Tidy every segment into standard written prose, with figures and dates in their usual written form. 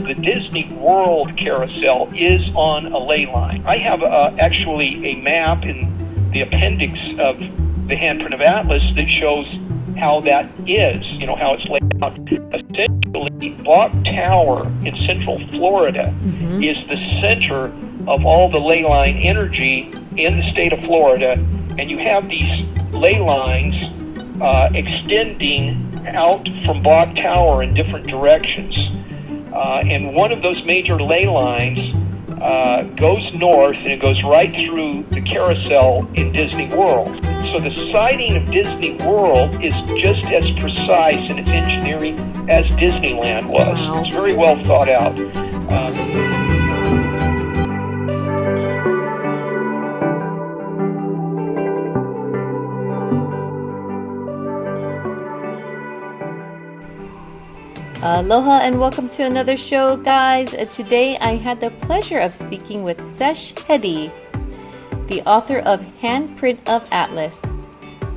the Disney World carousel is on a ley line. I have actually a map in the appendix of the Handprint of Atlas that shows how that is, how it's laid out. Essentially, Block Tower in Central Florida is the center of all the ley line energy in the state of Florida, and you have these ley lines extending out from Block Tower in different directions. And one of those major ley lines goes north, and it goes right through the carousel in Disney World. So the siting of Disney World is just as precise in its engineering as Disneyland was. Wow. It's very well thought out. Aloha and welcome to another show, guys. Today I had the pleasure of speaking with Sesh Hedy, the author of Handprint of Atlas.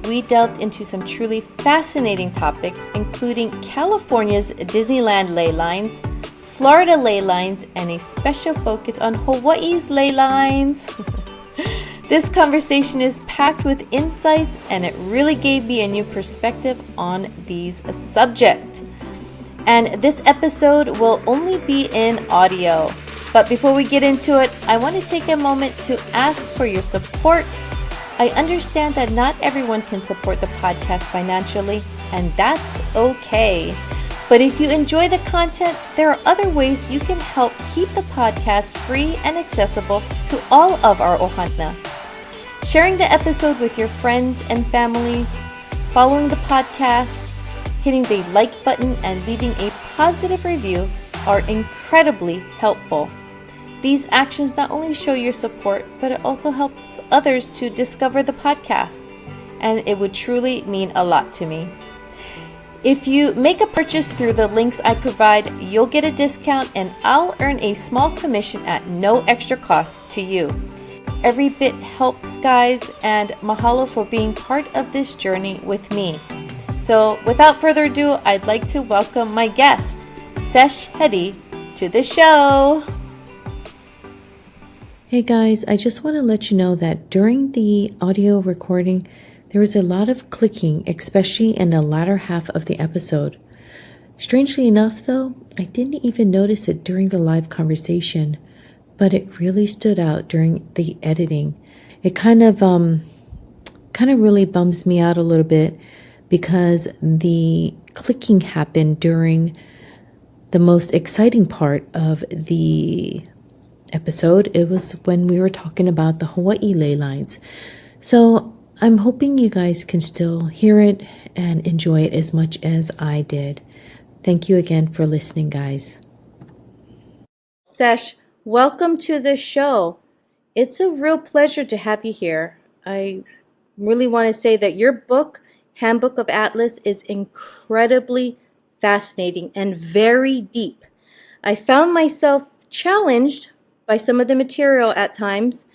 We delved into some truly fascinating topics, including California's Disneyland ley lines, Florida ley lines, and a special focus on Hawaii's ley lines. This conversation is packed with insights, and it really gave me a new perspective on these subjects. And this episode will only be in audio. But before we get into it, I want to take a moment to ask for your support. I understand that not everyone can support the podcast financially, and that's okay. But if you enjoy the content, there are other ways you can help keep the podcast free and accessible to all of our ohana. Sharing the episode with your friends and family, following the podcast, hitting the like button, and leaving a positive review are incredibly helpful. These actions not only show your support, but it also helps others to discover the podcast, and it would truly mean a lot to me. If you make a purchase through the links I provide, you'll get a discount, and I'll earn a small commission at no extra cost to you. Every bit helps, guys, and mahalo for being part of this journey with me. So without further ado, I'd like to welcome my guest, Sesh Hedy, to the show. Hey guys, I just want to let you know that during the audio recording, there was a lot of clicking, especially in the latter half of the episode. Strangely enough though, I didn't even notice it during the live conversation, but it really stood out during the editing. It kind of really bums me out a little bit, because the clicking happened during the most exciting part of the episode. It was when we were talking about the Hawaii ley lines. So I'm hoping you guys can still hear it and enjoy it as much as I did. Thank you again for listening, guys. Sesh, welcome to the show. It's a real pleasure to have you here. I really want to say that your book, Handbook of Atlas, is incredibly fascinating and very deep. I found myself challenged by some of the material at times,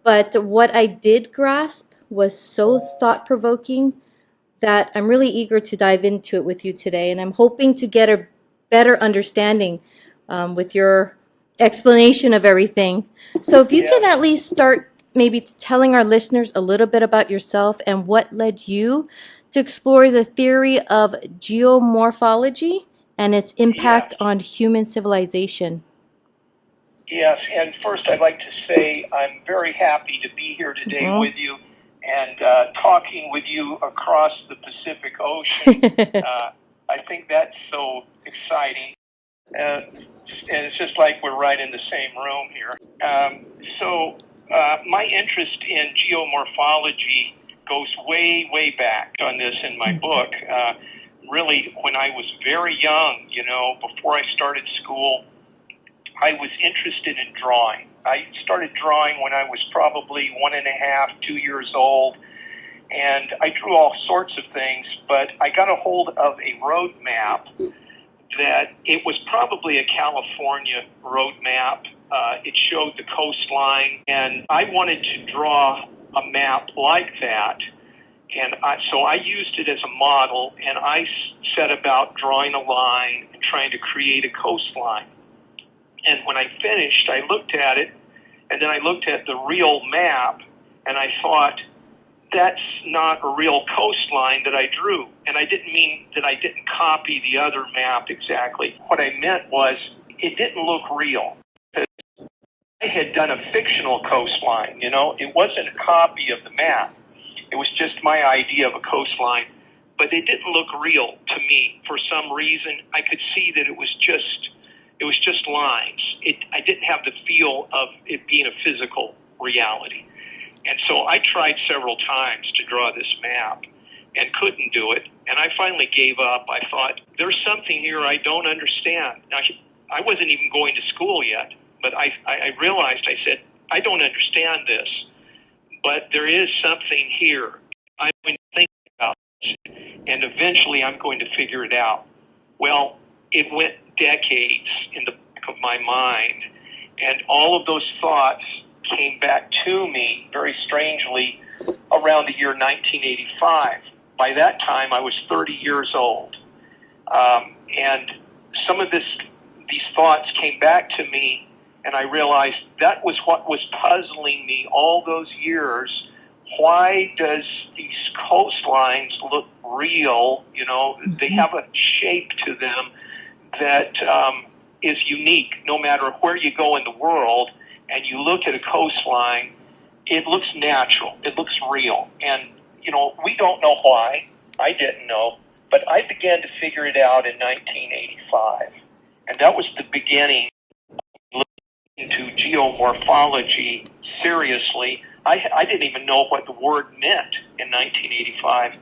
but what I did grasp was so thought-provoking that I'm really eager to dive into it with you today, and I'm hoping to get a better understanding with your explanation of everything. So if you can at least start maybe telling our listeners a little bit about yourself and what led you to explore the theory of geomorphology and its impact on human civilization. Yes, and first I'd like to say I'm very happy to be here today with you and talking with you across the Pacific Ocean. I think that's so exciting. And it's just like we're right in the same room here. My interest in geomorphology goes way, way back on this in my book. Really, when I was very young, before I started school, I was interested in drawing. I started drawing when I was probably 1.5, 2 years old, and I drew all sorts of things, but I got a hold of a road map that it was probably a California road map. It showed the coastline, and I wanted to draw a map like that, and so I used it as a model, and I set about drawing a line and trying to create a coastline. And when I finished, I looked at it, and then I looked at the real map, and I thought, that's not a real coastline that I drew. And I didn't mean that I didn't copy the other map exactly. What I meant was it didn't look real. I had done a fictional coastline, It wasn't a copy of the map. It was just my idea of a coastline. But it didn't look real to me for some reason. I could see that it was just lines. I didn't have the feel of it being a physical reality. And so I tried several times to draw this map and couldn't do it. And I finally gave up. I thought, there's something here I don't understand. Now, I wasn't even going to school yet, but I realized, I said, I don't understand this, but there is something here. I'm going to think about this, and eventually I'm going to figure it out. Well, it went decades in the back of my mind, and all of those thoughts came back to me very strangely around the year 1985. By that time, I was 30 years old. And some of these thoughts came back to me, and I realized that was what was puzzling me all those years. Why does these coastlines look real? They have a shape to them that is unique no matter where you go in the world. And you look at a coastline, it looks natural, it looks real. And, we don't know why. I didn't know. But I began to figure it out in 1985. And that was the beginning of looking into geomorphology seriously. I didn't even know what the word meant in 1985.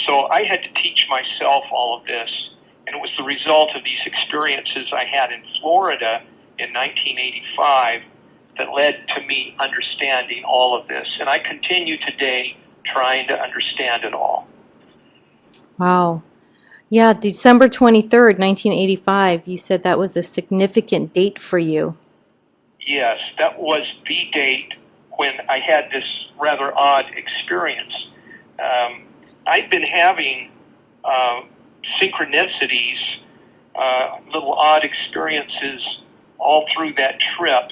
So I had to teach myself all of this. And it was the result of these experiences I had in Florida in 1985 that led to me understanding all of this. And I continue today trying to understand it all. Wow. Yeah, December 23rd, 1985, you said that was a significant date for you. Yes, that was the date when I had this rather odd experience. I'd been having synchronicities, little odd experiences all through that trip.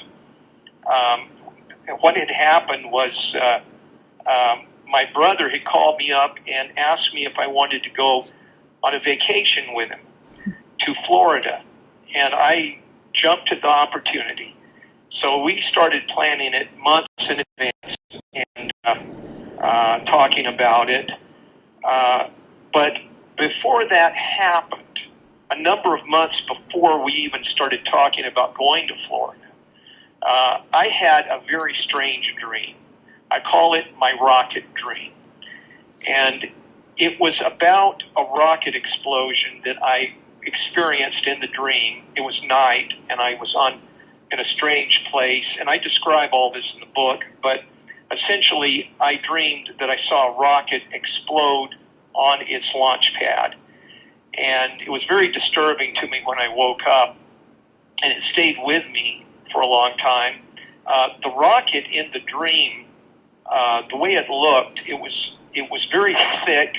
What had happened was my brother had called me up and asked me if I wanted to go on a vacation with him to Florida. And I jumped at the opportunity. So we started planning it months in advance and talking about it. But before that happened, a number of months before we even started talking about going to Florida, I had a very strange dream. I call it my rocket dream. And it was about a rocket explosion that I experienced in the dream. It was night, and I was in a strange place, and I describe all this in the book, but essentially I dreamed that I saw a rocket explode on its launch pad. And it was very disturbing to me when I woke up, and it stayed with me for a long time. The rocket in the dream, the way it looked, it was very thick,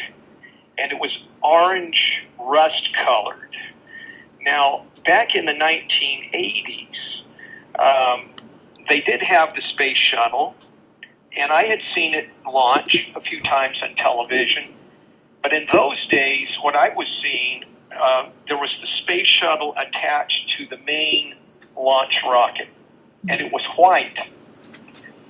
and it was orange rust colored. Now, back in the 1980s, they did have the space shuttle, and I had seen it launch a few times on television. But in those days, what I was seeing, there was the space shuttle attached to the main launch rocket, and it was white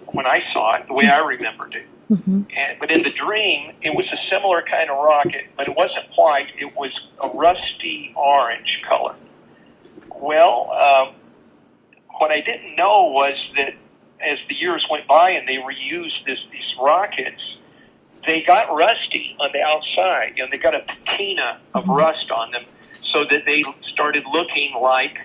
when I saw it, the way I remembered it. Mm-hmm. But in the dream, it was a similar kind of rocket, but it wasn't white. It was a rusty orange color. Well, what I didn't know was that as the years went by and they reused these rockets, they got rusty on the outside. They got a patina of rust on them, so that they started looking like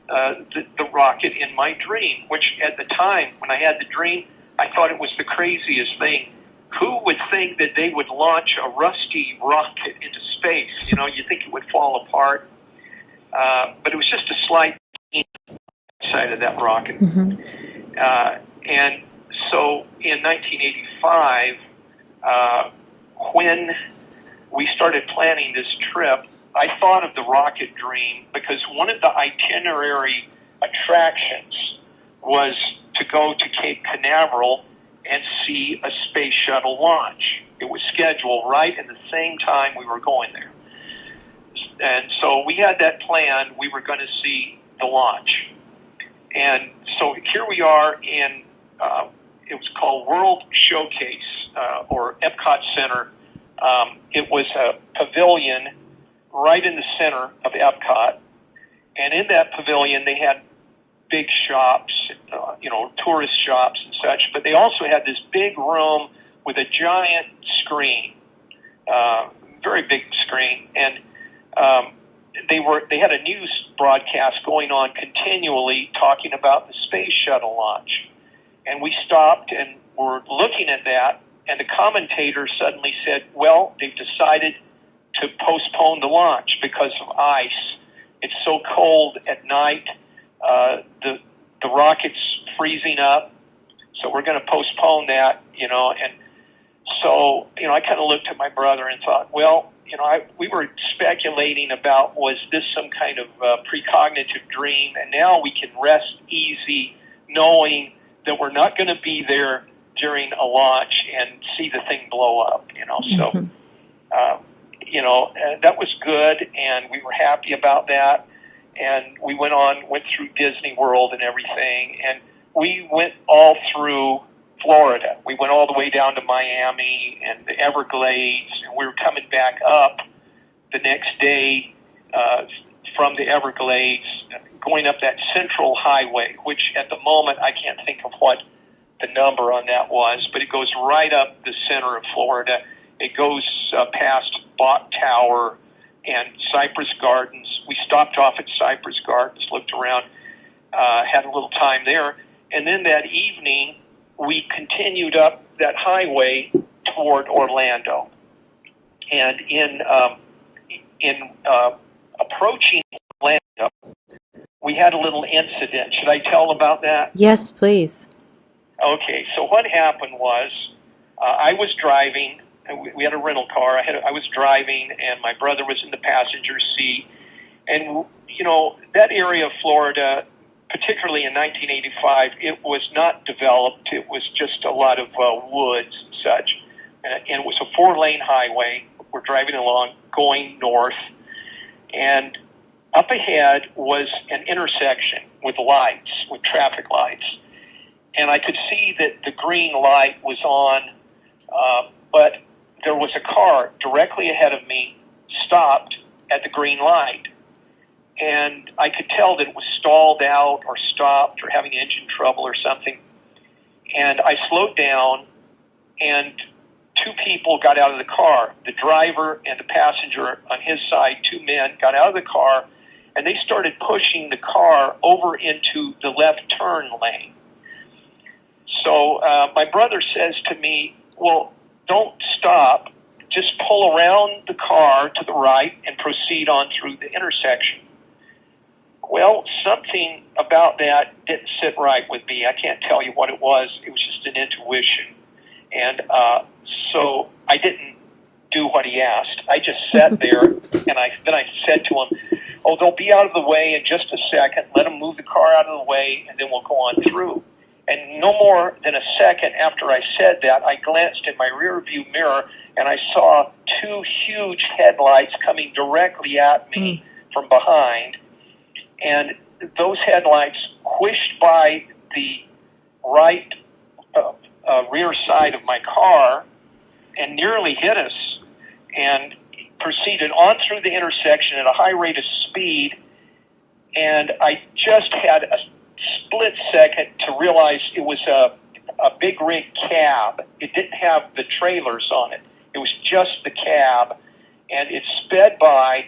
the rocket in my dream, which at the time, when I had the dream, I thought it was the craziest thing. Who would think that they would launch a rusty rocket into space? You think it would fall apart. But it was just a slight side of that rocket. Mm-hmm. And so in 1985, when we started planning this trip, I thought of the rocket dream because one of the itinerary attractions was to go to Cape Canaveral and see a space shuttle launch. It was scheduled right at the same time we were going there. And so we had that plan. We were going to see the launch. And so here we are in, it was called World Showcase, or Epcot Center. It was a pavilion right in the center of Epcot. And in that pavilion, they had big shops, tourist shops and such. But they also had this big room with a giant screen, very big screen. And they had a news broadcast going on continually talking about the space shuttle launch. And we stopped and were looking at that, and the commentator suddenly said, well, they've decided to postpone the launch because of ice. It's so cold at night, the rocket's freezing up, so we're going to postpone that, and so, I kind of looked at my brother and thought, well, we were speculating about, was this some kind of precognitive dream, and now we can rest easy knowing that we're not going to be there during a launch and see the thing blow up, So, that was good, and we were happy about that, and we went through Disney World and everything, and we went all through Florida. We went all the way down to Miami and the Everglades, and we were coming back up the next day from the Everglades, going up that Central Highway, which at the moment I can't think of what the number on that was, but it goes right up the center of Florida. It goes past Bok Tower and Cypress Gardens. We stopped off at Cypress Gardens, looked around, had a little time there, and then that evening we continued up that highway toward Orlando. And in approaching Orlando, we had a little incident. Should I tell about that? Yes, please. Okay, so what happened was I was driving. We had a rental car. I was driving, and my brother was in the passenger seat. And, that area of Florida, particularly in 1985, it was not developed. It was just a lot of woods and such. And it was a 4-lane highway. We're driving along, going north. And up ahead was an intersection with lights, with traffic lights. And I could see that the green light was on, but there was a car directly ahead of me, stopped at the green light. And I could tell that it was stalled out or stopped or having engine trouble or something. And I slowed down, and 2 people got out of the car. The driver and the passenger on his side, 2 men, got out of the car, and they started pushing the car over into the left turn lane. So my brother says to me, well, don't stop. Just pull around the car to the right and proceed on through the intersection. Well, something about that didn't sit right with me. I can't tell you what it was. It was just an intuition. And so I didn't do what he asked. I just sat there, and then I said to him, oh, they'll be out of the way in just a second. Let them move the car out of the way, and then we'll go on through. And no more than a second after I said that, I glanced in my rear view mirror, and I saw 2 huge headlights coming directly at me from behind. And those headlights whished by the right rear side of my car and nearly hit us, and proceeded on through the intersection at a high rate of speed. And I just had a split second to realize it was a big rig cab. It didn't have the trailers on it. It was just the cab. And it sped by,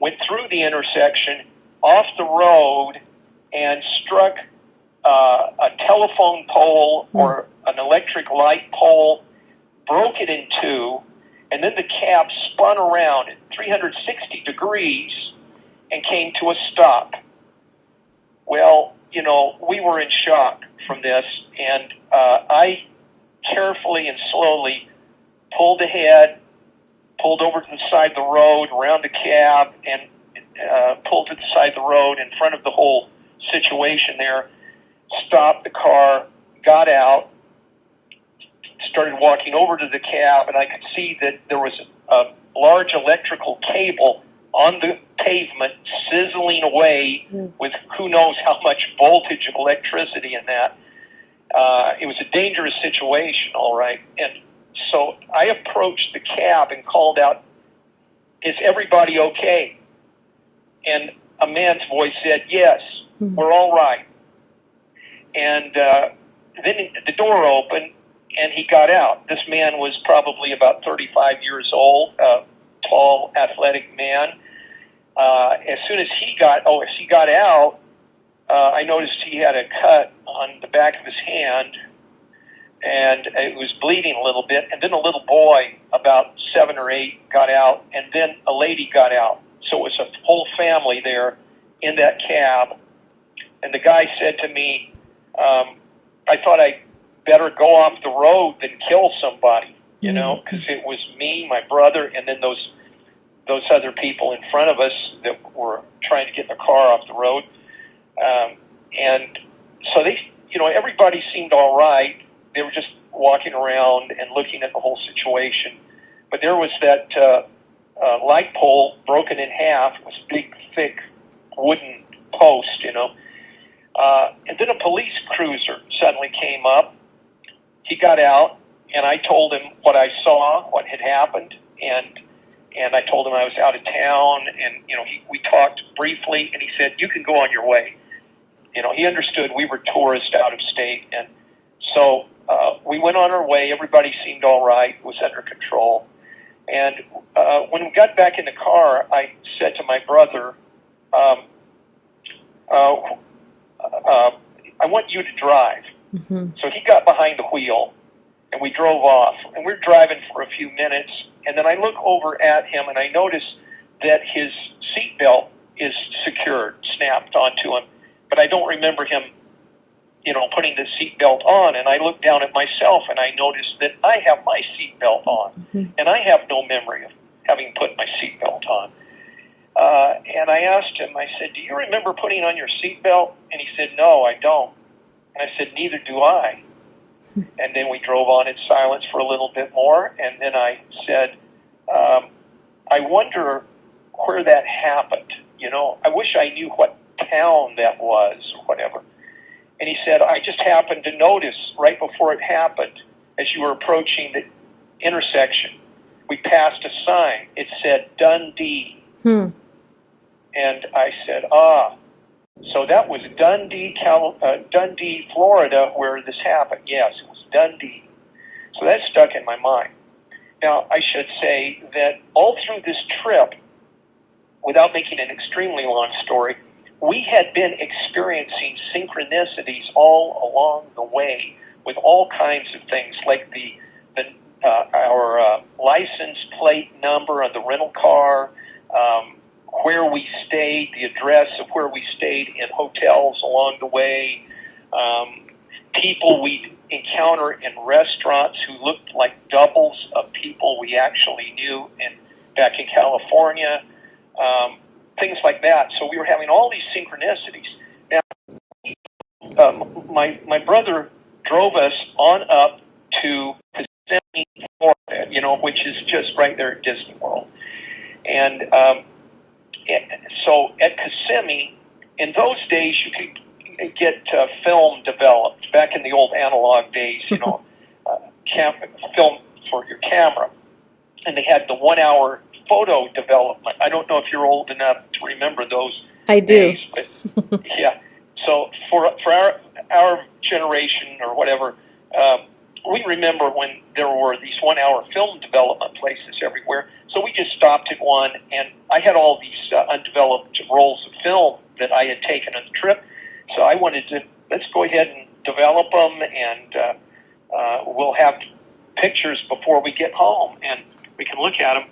went through the intersection, off the road, and struck a telephone pole or an electric light pole, broke it in 2, and then the cab spun around at 360 degrees and came to a stop. Well, we were in shock from this, and I carefully and slowly pulled ahead, pulled over to the side of the road, around the cab, and pulled to the side of the road in front of the whole situation there, stopped the car, got out, started walking over to the cab, and I could see that there was a large electrical cable on the pavement sizzling away with who knows how much voltage of electricity in that. It was a dangerous situation, all right. And so I approached the cab and called out, "Is everybody okay?" And a man's voice said, "Yes, we're all right." And then the door opened, and he got out. This man was probably about 35 years old, a tall, athletic man. As soon as he got out, I noticed he had a cut on the back of his hand, and it was bleeding a little bit. And then a little boy, about 7 or 8, got out, and then a lady got out. So it was a whole family there in that cab. And the guy said to me, I thought I'd better go off the road than kill somebody, you know, because it was me, my brother, and then those other people in front of us that were trying to get the car off the road. And so everybody seemed all right. They were just walking around and looking at the whole situation. But there was that light pole broken in half. It was a big, thick wooden post, you know. And then a police cruiser suddenly came up. He got out, and I told him what I saw, what had happened, and I told him I was out of town, and, you know, we talked briefly, and he said, "You can go on your way." You know, he understood we were tourists out of state, and so we went on our way. Everybody seemed all right, was under control. And when we got back in the car, I said to my brother, I want you to drive. So he got behind the wheel, and we drove off. And we were driving for a few minutes, and then I look over at him, and I notice that his seatbelt is secured, snapped onto him. But I don't remember him, you know, putting the seatbelt on. And I look down at myself, and I notice that I have my seatbelt on. And I have no memory of having put my seatbelt on. And I asked him, I said, "Do you remember putting on your seatbelt?" And he said, "No, I don't." And I said, "Neither do I." And then we drove on in silence for a little bit more. And then I said, I wonder where that happened. You know, I wish I knew what town that was or whatever. And he said, "I just happened to notice right before it happened, as you were approaching the intersection, we passed a sign. It said Dundee." And I said, so that was Dundee, Florida, where this happened. Yes, it was Dundee. So that stuck in my mind. Now, I should say that all through this trip, without making an extremely long story, we had been experiencing synchronicities all along the way with all kinds of things, like our license plate number on the rental car, where we stayed, the address of where we stayed in hotels along the way, people we'd encounter in restaurants who looked like doubles of people we actually knew back in California, things like that. So we were having all these synchronicities. Now, my brother drove us on up to Kissimmee, Florida, you know, which is just right there at Disney World. And so at Kissimmee, in those days, you could get film developed. Back in the old analog days, you know, film for your camera. And they had the 1 hour photo development. I don't know if you're old enough to remember those days. But yeah. So for our generation or whatever, we remember when there were these 1 hour film development places everywhere. So we just stopped at one, and I had all these undeveloped rolls of film that I had taken on the trip. So I wanted to, let's go ahead and develop them, and we'll have pictures before we get home, and we can look at them.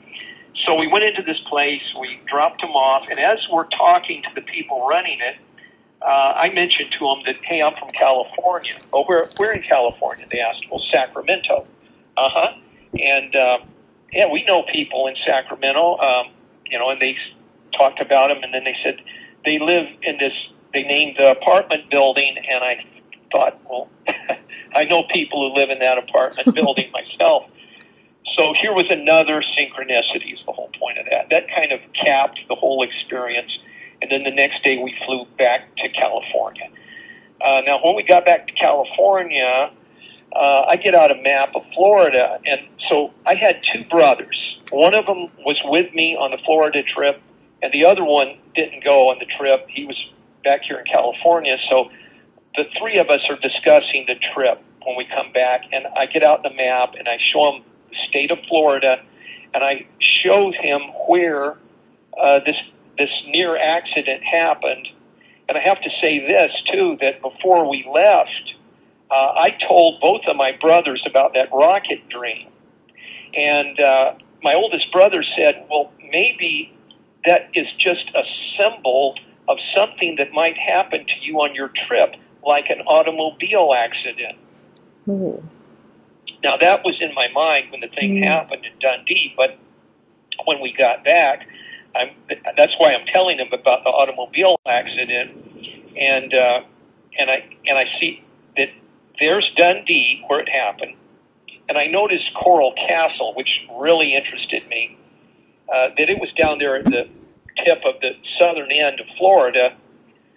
So we went into this place, we dropped them off, and as we're talking to the people running it, I mentioned to them that, hey, I'm from California. Oh, we're in California, they asked. Well, Sacramento. And yeah, we know people in Sacramento, and they talked about them, and then they said they live in this, they named the apartment building, and I thought, well, I know people who live in that apartment building myself. So here was another synchronicity is the whole point of that. That kind of capped the whole experience. And then the next day we flew back to California. Now, when we got back to California, I get out a map of Florida. And so I had two brothers. One of them was with me on the Florida trip, and the other one didn't go on the trip. He was back here in California. So the three of us are discussing the trip when we come back. And I get out the map, and I show him the state of Florida, and I showed him where this near accident happened. And I have to say this, too, that before we left, I told both of my brothers about that rocket dream. And my oldest brother said, well, maybe that is just a symbol of something that might happen to you on your trip, like an automobile accident. Ooh. Now, that was in my mind when the thing happened in Dundee, but when we got back, that's why I'm telling him about the automobile accident, and I see that there's Dundee where it happened, and I noticed Coral Castle, which really interested me, that it was down there at the tip of the southern end of Florida,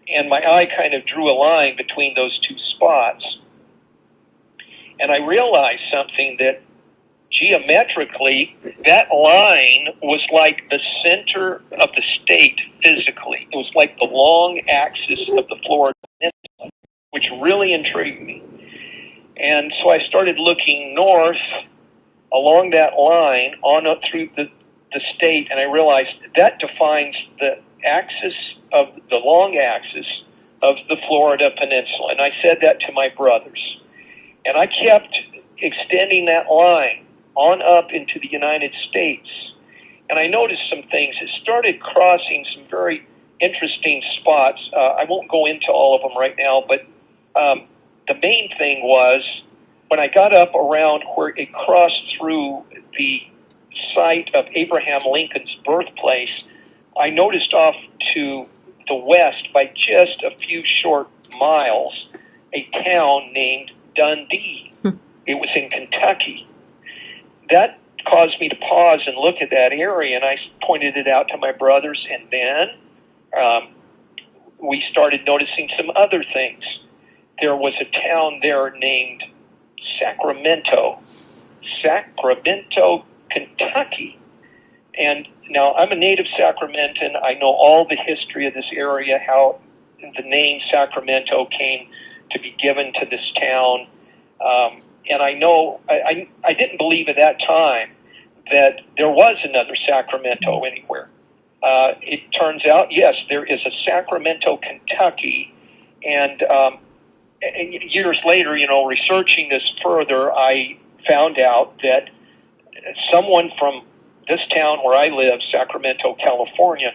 and my eye kind of drew a line between those two spots. And I realized something, that geometrically, that line was like the center of the state physically. It was like the long axis of the Florida Peninsula, which really intrigued me. And so I started looking north along that line on up through the state, and I realized that defines the axis of the long axis of the Florida Peninsula. And I said that to my brothers. And I kept extending that line on up into the United States. And I noticed some things. It started crossing some very interesting spots. I won't go into all of them right now, but the main thing was when I got up around where it crossed through the site of Abraham Lincoln's birthplace, I noticed off to the west by just a few short miles a town named Dundee. It was in Kentucky. That caused me to pause and look at that area, and I pointed it out to my brothers, and then we started noticing some other things. There was a town there named Sacramento, Kentucky. And now I'm a native Sacramentan. I know all the history of this area, how the name Sacramento came to be given to this town. And I know, I didn't believe at that time that there was another Sacramento anywhere. It turns out, yes, there is a Sacramento, Kentucky. And years later, researching this further, I found out that someone from this town where I live, Sacramento, California,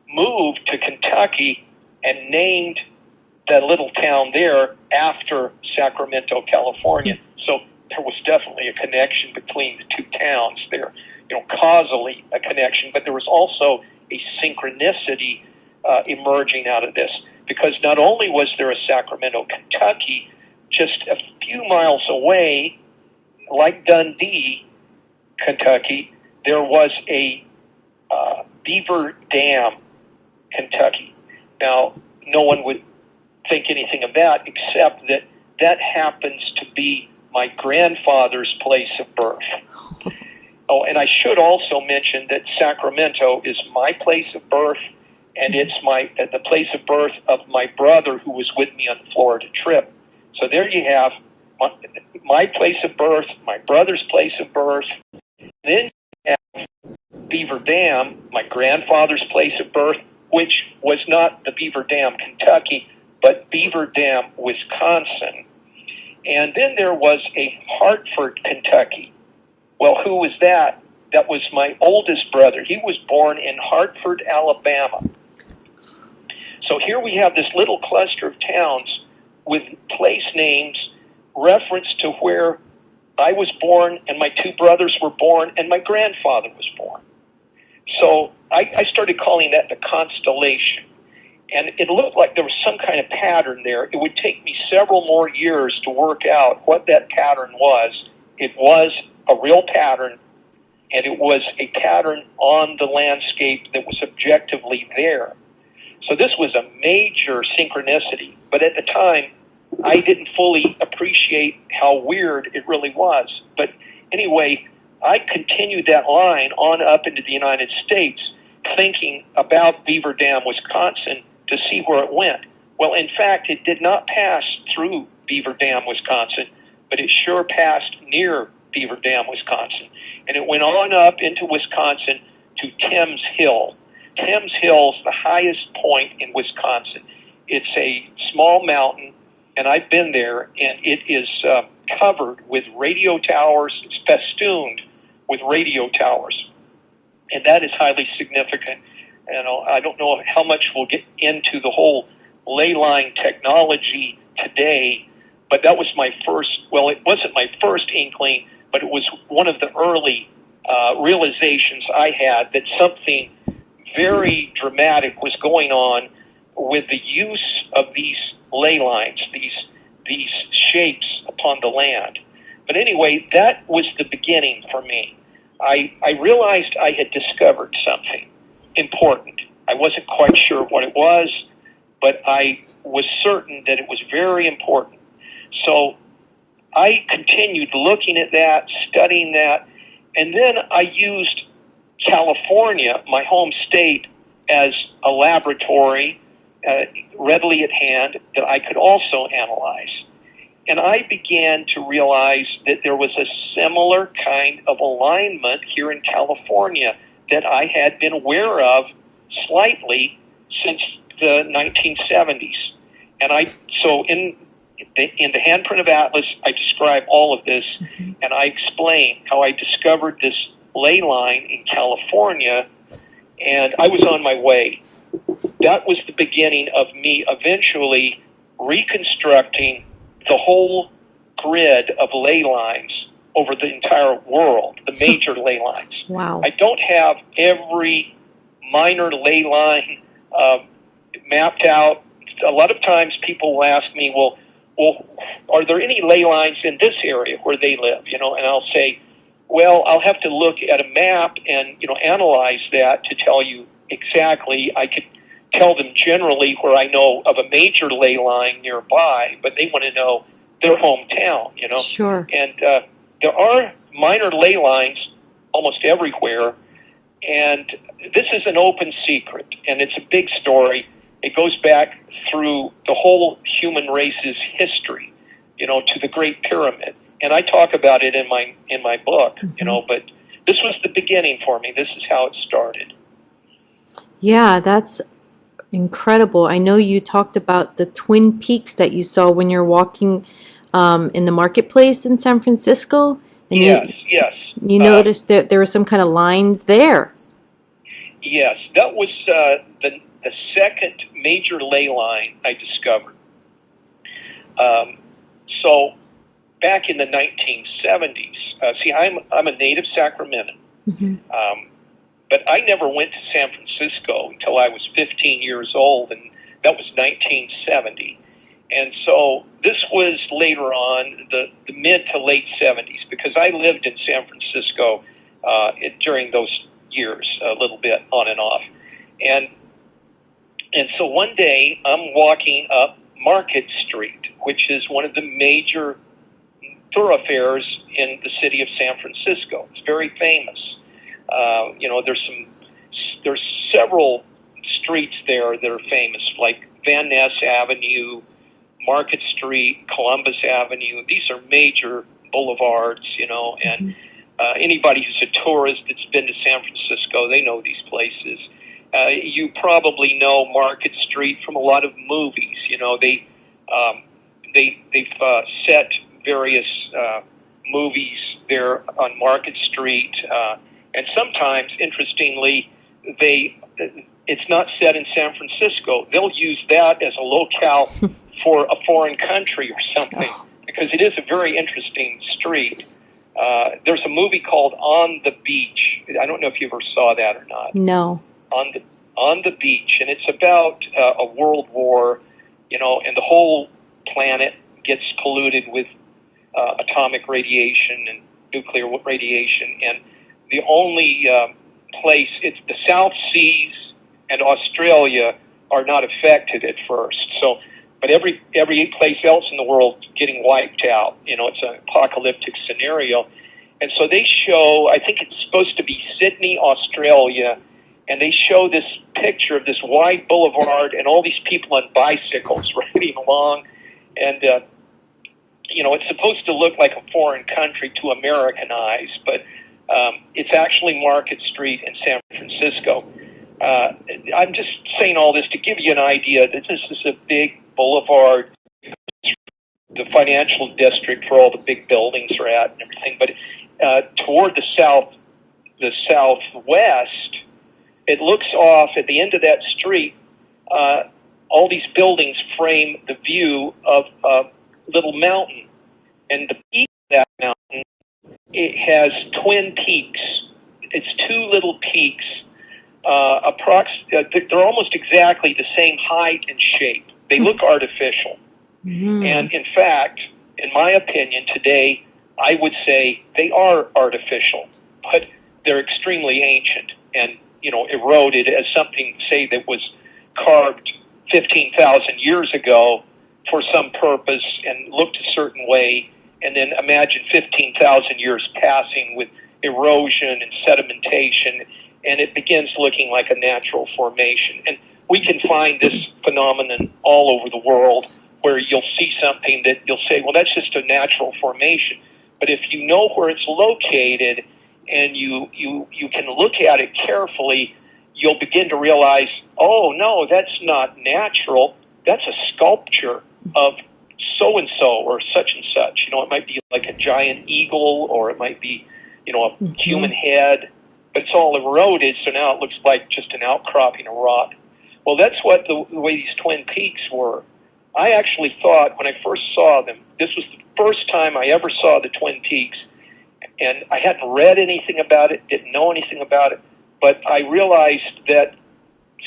moved to Kentucky and named that little town there after Sacramento, California. So there was definitely a connection between the two towns there, causally a connection, but there was also a synchronicity emerging out of this, because not only was there a Sacramento, Kentucky, just a few miles away, like Dundee, Kentucky, there was a Beaver Dam, Kentucky. Now, no one would think anything of that, except that that happens to be my grandfather's place of birth. Oh, and I should also mention that Sacramento is my place of birth, and it's the place of birth of my brother who was with me on the Florida trip. So there you have my place of birth, my brother's place of birth. Then you have Beaver Dam, my grandfather's place of birth, which was not the Beaver Dam, Kentucky, but Beaver Dam, Wisconsin. And then there was a Hartford, Kentucky. Well, who was that? That was my oldest brother. He was born in Hartford, Alabama. So here we have this little cluster of towns with place names reference to where I was born, and my two brothers were born, and my grandfather was born. So I started calling that the constellation. And it looked like there was some kind of pattern there. It would take me several more years to work out what that pattern was. It was a real pattern, and it was a pattern on the landscape that was objectively there. So this was a major synchronicity. But at the time, I didn't fully appreciate how weird it really was. But anyway, I continued that line on up into the United States, thinking about Beaver Dam, Wisconsin, to see where it went. Well, in fact, it did not pass through Beaver Dam, Wisconsin, but it sure passed near Beaver Dam, Wisconsin. And it went on up into Wisconsin to Thames Hill. Thames Hill is the highest point in Wisconsin. It's a small mountain, and I've been there, and it is covered with radio towers. It's festooned with radio towers, and that is highly significant. And I don't know how much we'll get into the whole ley line technology today, but that was my first, well, it wasn't my first inkling, but it was one of the early realizations I had that something very dramatic was going on with the use of these ley lines, these shapes upon the land. But anyway, that was the beginning for me. I realized I had discovered something important. I wasn't quite sure what it was, but I was certain that it was very important. So I continued looking at that, studying that, and then I used California, my home state, as a laboratory readily at hand that I could also analyze. And I began to realize that there was a similar kind of alignment here in California that I had been aware of slightly since the 1970s. And so in the Handprint of Atlas, I describe all of this, and I explain how I discovered this ley line in California, and I was on my way. That was the beginning of me eventually reconstructing the whole grid of ley lines over the entire world, the major ley lines. Wow. I don't have every minor ley line mapped out. A lot of times people will ask me, well, are there any ley lines in this area where they live? And I'll say, well, I'll have to look at a map and, analyze that to tell you exactly. I could tell them generally where I know of a major ley line nearby, but they want to know their hometown, Sure. And there are minor ley lines almost everywhere, and this is an open secret, and it's a big story. It goes back through the whole human race's history, to the Great Pyramid. And I talk about it in my book, but this was the beginning for me. This is how it started. Yeah, that's incredible. I know you talked about the Twin Peaks that you saw when you're walking in the marketplace in San Francisco. And yes. You noticed that there were some kind of lines there. Yes, that was the second major ley line I discovered. So back in the 1970s, see, I'm a native Sacramentan, but I never went to San Francisco until I was 15 years old, and that was 1970. And so this was later on, the mid to late 70s, because I lived in San Francisco during those years, a little bit on and off. And so one day I'm walking up Market Street, which is one of the major thoroughfares in the city of San Francisco. It's very famous. There's several streets there that are famous, like Van Ness Avenue, Market Street, Columbus Avenue. These are major boulevards, and anybody who's a tourist that's been to San Francisco, they know these places. You probably know Market Street from a lot of movies. They've set various movies there on Market Street, and sometimes, interestingly, it's not set in San Francisco. They'll use that as a locale for a foreign country or something, because it is a very interesting street. There's a movie called On the Beach. I don't know if you ever saw that or not. No. On the Beach, and it's about a world war, and the whole planet gets polluted with atomic radiation and nuclear radiation, and the only place, it's the South Seas and Australia are not affected at first. So, but every place else in the world getting wiped out. It's an apocalyptic scenario, and so they show. I think it's supposed to be Sydney, Australia, and they show this picture of this wide boulevard and all these people on bicycles riding along, and it's supposed to look like a foreign country to American eyes, but it's actually Market Street in San Francisco. I'm just saying all this to give you an idea that this is a big boulevard, the financial district where all the big buildings are at and everything. But toward the southwest, it looks off at the end of that street. All these buildings frame the view of a little mountain, and the peak of that mountain, it has twin peaks. It's two little peaks. They're almost exactly the same height and shape. They look artificial. Mm-hmm. And in fact, in my opinion, today, I would say they are artificial, but they're extremely ancient and, eroded as something, say, that was carved 15,000 years ago for some purpose and looked a certain way. And then imagine 15,000 years passing with erosion and sedimentation, and it begins looking like a natural formation. And we can find this phenomenon all over the world where you'll see something that you'll say, well, that's just a natural formation. But if you know where it's located and you can look at it carefully, you'll begin to realize, oh, no, that's not natural. That's a sculpture of so-and-so or such and such. It might be like a giant eagle, or it might be, a human head, but it's all eroded, so now it looks like just an outcropping of rock. Well, that's what the way these Twin Peaks were. I actually thought when I first saw them, this was the first time I ever saw the Twin Peaks, and I hadn't read anything about it, didn't know anything about it, but I realized that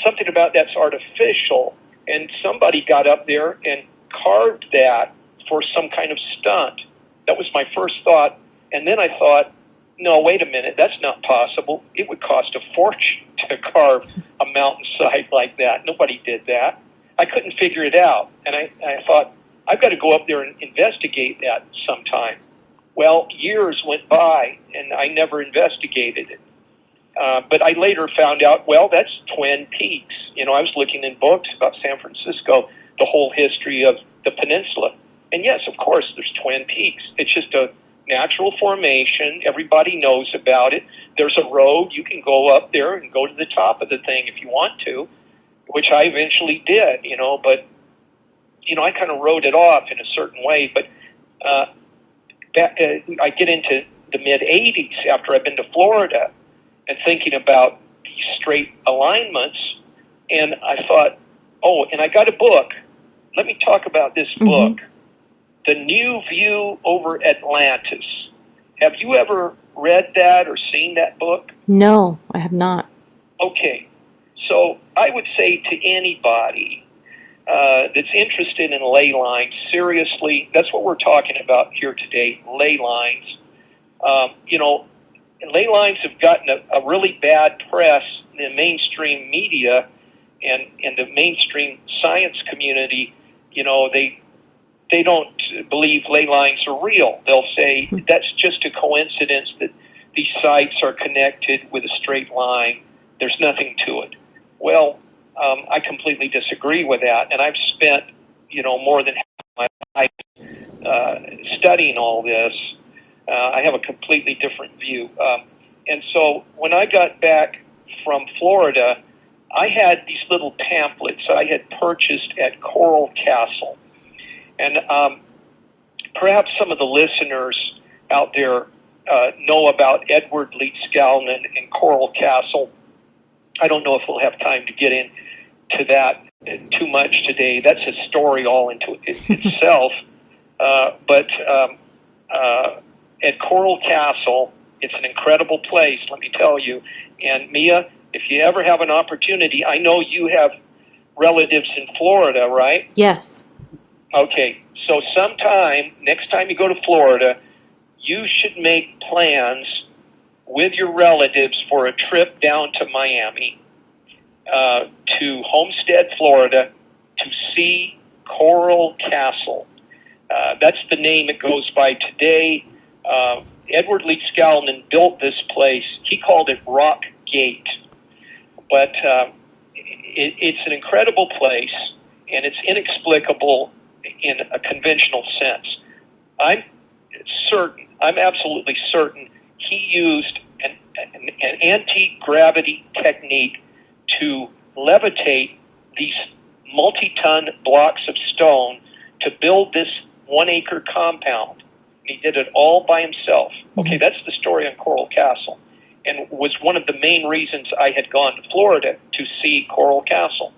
something about that's artificial, and somebody got up there and carved that for some kind of stunt. That was my first thought, and then I thought, no, wait a minute, that's not possible. It would cost a fortune to carve a mountainside like that. Nobody did that. I couldn't figure it out, and I thought, I've got to go up there and investigate that sometime. Well, years went by, and I never investigated it. But I later found out, well, that's Twin Peaks. I was looking in books about San Francisco, the whole history of the peninsula. And yes, of course, there's Twin Peaks. It's just a natural formation. Everybody knows about it. There's a road. You can go up there and go to the top of the thing if you want to, which I eventually did, but, I kind of wrote it off in a certain way. But I get into the mid-'80s after I've been to Florida and thinking about these straight alignments, and I thought, oh, and I got a book. Let me talk about this book, The New View Over Atlantis. Have you ever read that or seen that book? No, I have not. Okay, so I would say to anybody that's interested in ley lines, seriously, that's what we're talking about here today, ley lines. Ley lines have gotten a really bad press in the mainstream media and in the mainstream science community. They don't believe ley lines are real. They'll say that's just a coincidence that these sites are connected with a straight line. There's nothing to it. Well, I completely disagree with that, and I've spent, more than half my life studying all this. I have a completely different view. And so when I got back from Florida, I had these little pamphlets I had purchased at Coral Castle. And perhaps some of the listeners out there know about Edward Leach Skalman and Coral Castle. I don't know if we'll have time to get into that too much today. That's a story all into itself. But at Coral Castle. It's an incredible place, let me tell you. And Mia, if you ever have an opportunity, I know you have relatives in Florida, right? Yes. Okay, so next time you go to Florida, you should make plans with your relatives for a trip down to Miami, to Homestead, Florida, to see Coral Castle. That's the name it goes by today. Edward Lee Skalman built this place. He called it Rock Gate. But it's an incredible place, and it's inexplicable in a conventional sense. I'm absolutely certain he used an anti-gravity technique to levitate these multi-ton blocks of stone to build this 1-acre compound. He did it all by himself. Okay, that's the story on Coral Castle, and was one of the main reasons I had gone to Florida to see Coral Castle.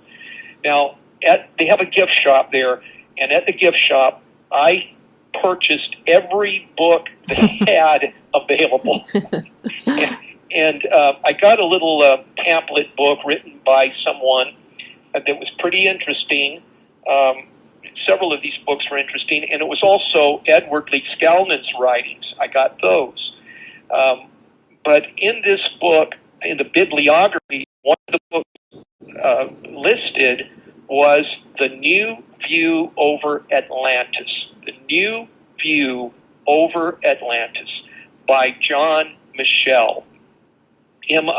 Now, they have a gift shop there, and at the gift shop, I purchased every book they had available. and I got a little pamphlet book written by someone that was pretty interesting. Several of these books were interesting, and it was also Edward Lee Skalman's writings. I got those. But in this book, in the bibliography, one of the books listed was The New View Over Atlantis. The New View Over Atlantis by John Michell, Michell.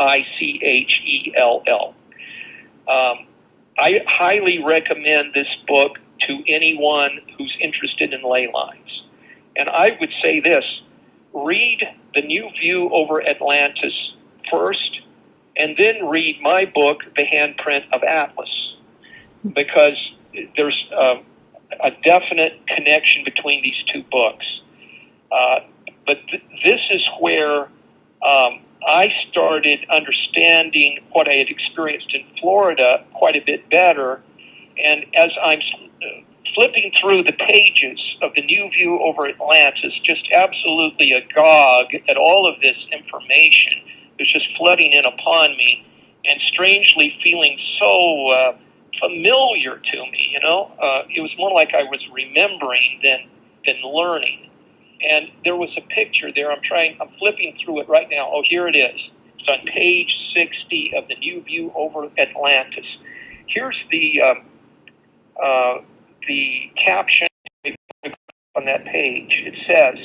I highly recommend this book to anyone who's interested in ley lines. And I would say this: read The New View Over Atlantis first, and then read my book, The Handprint of Atlas, because there's a definite connection between these two books. But this is where I started understanding what I had experienced in Florida quite a bit better. And as I'm flipping through the pages of The New View Over Atlantis, just absolutely agog at all of this information that's just flooding in upon me, and strangely feeling so familiar to me, It was more like I was remembering than learning. And there was a picture there. I'm flipping through it right now. Oh, here it is. It's on page 60 of The New View Over Atlantis. Here's the caption on that page. It says,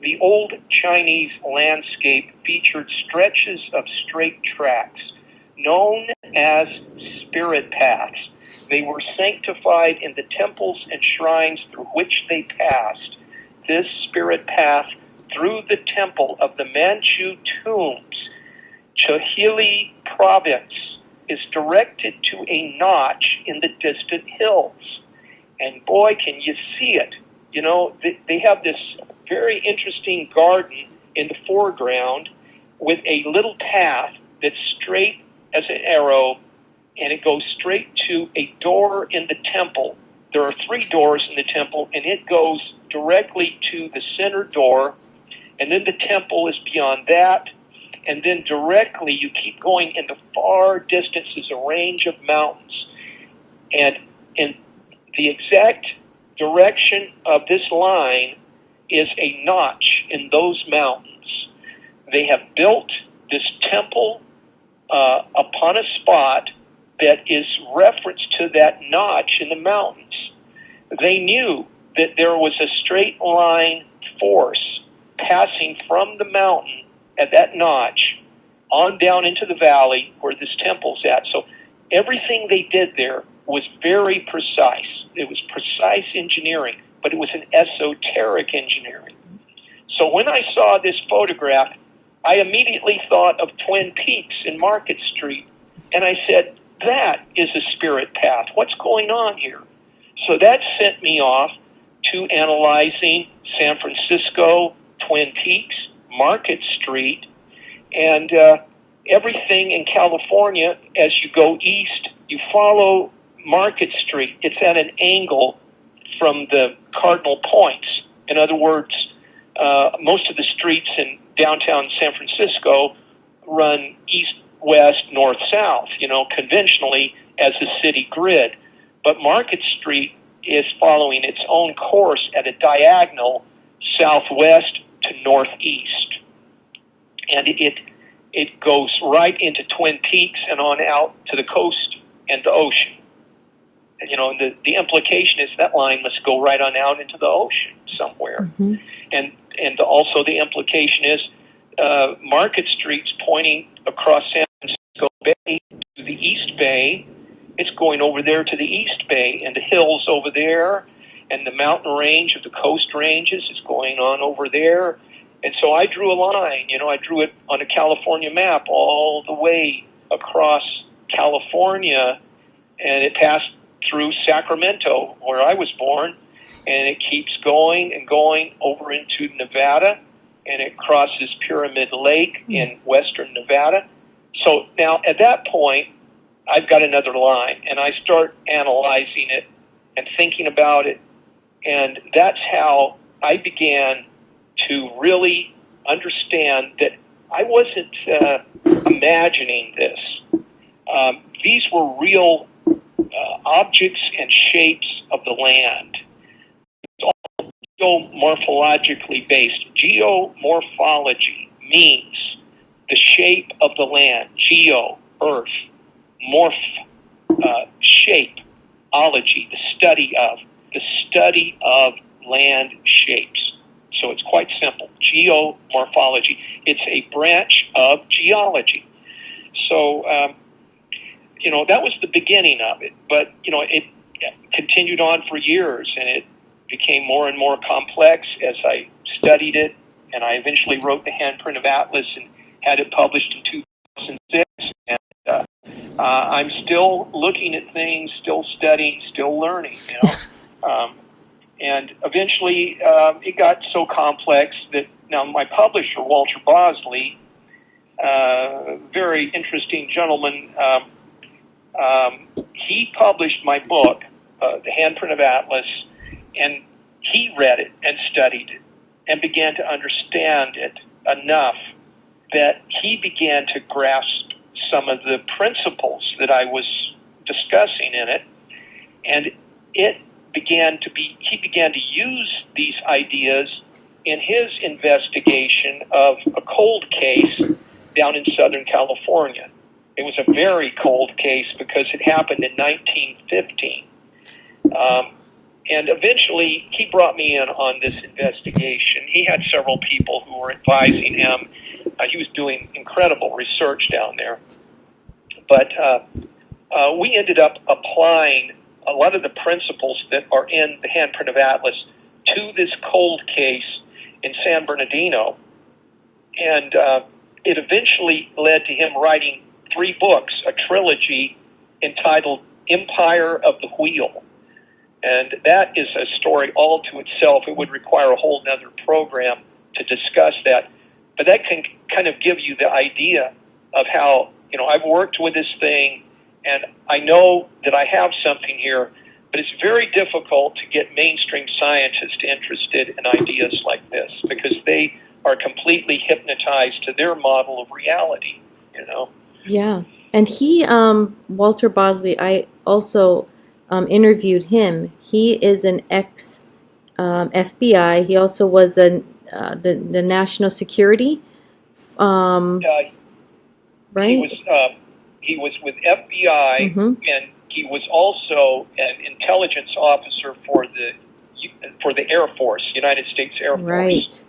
"The old Chinese landscape featured stretches of straight tracks known as spirit paths. They were sanctified in the temples and shrines through which they passed. This spirit path through the temple of the Manchu tombs, Chihili province, is directed to a notch in the distant hills." And boy, can you see it. They have this very interesting garden in the foreground with a little path that's straight as an arrow, and it goes straight to a door in the temple. There are 3 doors in the temple, and it goes directly to the center door, and then the temple is beyond that, and then directly you keep going in the far distance is a range of mountains. And the exact direction of this line is a notch in those mountains. They have built this temple upon a spot that is reference to that notch in the mountains. They knew that there was a straight line force passing from the mountain at that notch on down into the valley where this temple's at. So everything they did there was very precise. It was precise engineering, but it was an esoteric engineering. So when I saw this photograph, I immediately thought of Twin Peaks in Market Street, and I said, that is a spirit path. What's going on here? So that sent me off to analyzing San Francisco, Twin Peaks, Market Street, and everything in California. As you go east, you follow Market Street. It's at an angle from the cardinal points. In other words, most of the streets in downtown San Francisco run east, west, north, south, conventionally as a city grid. But Market Street is following its own course at a diagonal southwest to northeast. And it goes right into Twin Peaks and on out to the coast and the ocean. And, the implication is that line must go right on out into the ocean somewhere. Mm-hmm. And also the implication is Market Street's pointing across San Francisco Bay to the East Bay. It's going over there to the East Bay, and the hills over there, and the mountain range of the Coast Ranges is going on over there. And so I drew a line, I drew it on a California map all the way across California, and it passed through Sacramento, where I was born, and it keeps going and going over into Nevada, and it crosses Pyramid Lake in western Nevada. So now at that point, I've got another line, and I start analyzing it and thinking about it, and that's how I began to really understand that I wasn't imagining this. These were real objects and shapes of the land. It's all geomorphologically based. Geomorphology means the shape of the land. Geo, earth. Morph, shape. Ology, the study of land shapes. So it's quite simple. Geomorphology. It's a branch of geology. So, that was the beginning of it. But, it continued on for years, and it became more and more complex as I studied it. And I eventually wrote the Handprint of Atlas and had it published in 2006. And I'm still looking at things, still studying, still learning, and eventually it got so complex that now my publisher, Walter Bosley, very interesting gentleman, he published my book, The Handprint of Atlas, and he read it and studied it and began to understand it enough that he began to grasp some of the principles that I was discussing in it, and he began to use these ideas in his investigation of a cold case down in Southern California. It was a very cold case because it happened in 1915. And eventually he brought me in on this investigation. He had several people who were advising him. He was doing incredible research down there. But we ended up applying a lot of the principles that are in the Handprint of Atlas to this cold case in San Bernardino. And it eventually led to him writing 3 books, a trilogy entitled Empire of the Wheel. And that is a story all to itself. It would require a whole nother program to discuss that. But that can kind of give you the idea of how, I've worked with this thing, and I know that I have something here, but it's very difficult to get mainstream scientists interested in ideas like this because they are completely hypnotized to their model of reality, Yeah. And he, Walter Bosley, I also interviewed him. He is an ex-FBI. He also was the national security, right? He was with FBI, and he was also an intelligence officer for the Air Force, United States Air Force. Right.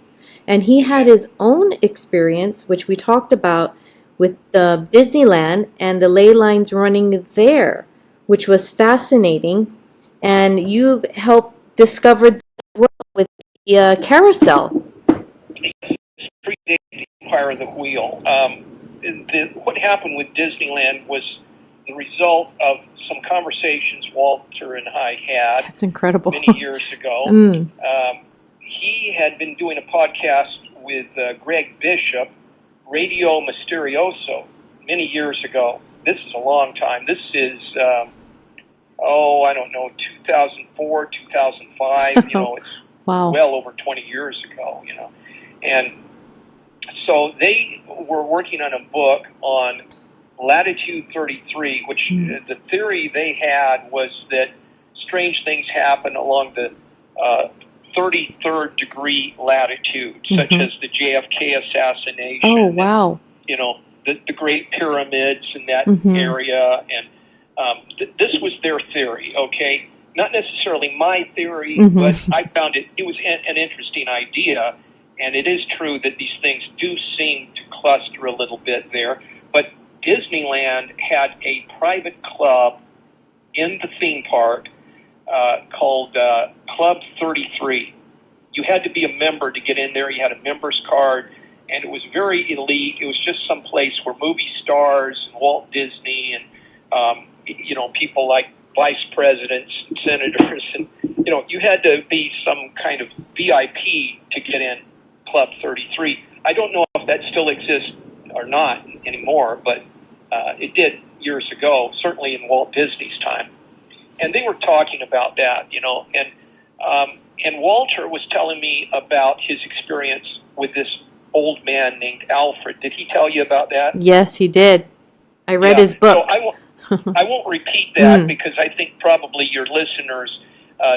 And he had his own experience, which we talked about, with the Disneyland and the ley lines running there, which was fascinating. And you helped discover the world with the carousel. It's predated the Empire of the Wheel. What happened with Disneyland was the result of some conversations Walter and I had. That's incredible. Many years ago. He had been doing a podcast with Greg Bishop, Radio Mysterioso, many years ago. This is a long time. This is, 2004, 2005. Wow. well over 20 years ago, And so they were working on a book on latitude 33, which the theory they had was that strange things happen along the 33rd degree latitude, such as the JFK assassination. Oh, wow. And, the Great Pyramids in that area. And this was their theory, okay? Not necessarily my theory, but I found it was an interesting idea. And it is true that these things do seem to cluster a little bit there. But Disneyland had a private club in the theme park called Club 33. You had to be a member to get in there. You had a member's card, and it was very elite. It was just some place where movie stars and Walt Disney and, people like vice presidents and senators, and, you had to be some kind of VIP to get in Club 33. I don't know if that still exists or not anymore, but it did years ago, certainly in Walt Disney's time. And they were talking about that, and Walter was telling me about his experience with this old man named Alfred. Did he tell you about that? Yes, he did. I read his book. So I won't repeat that because I think probably your listeners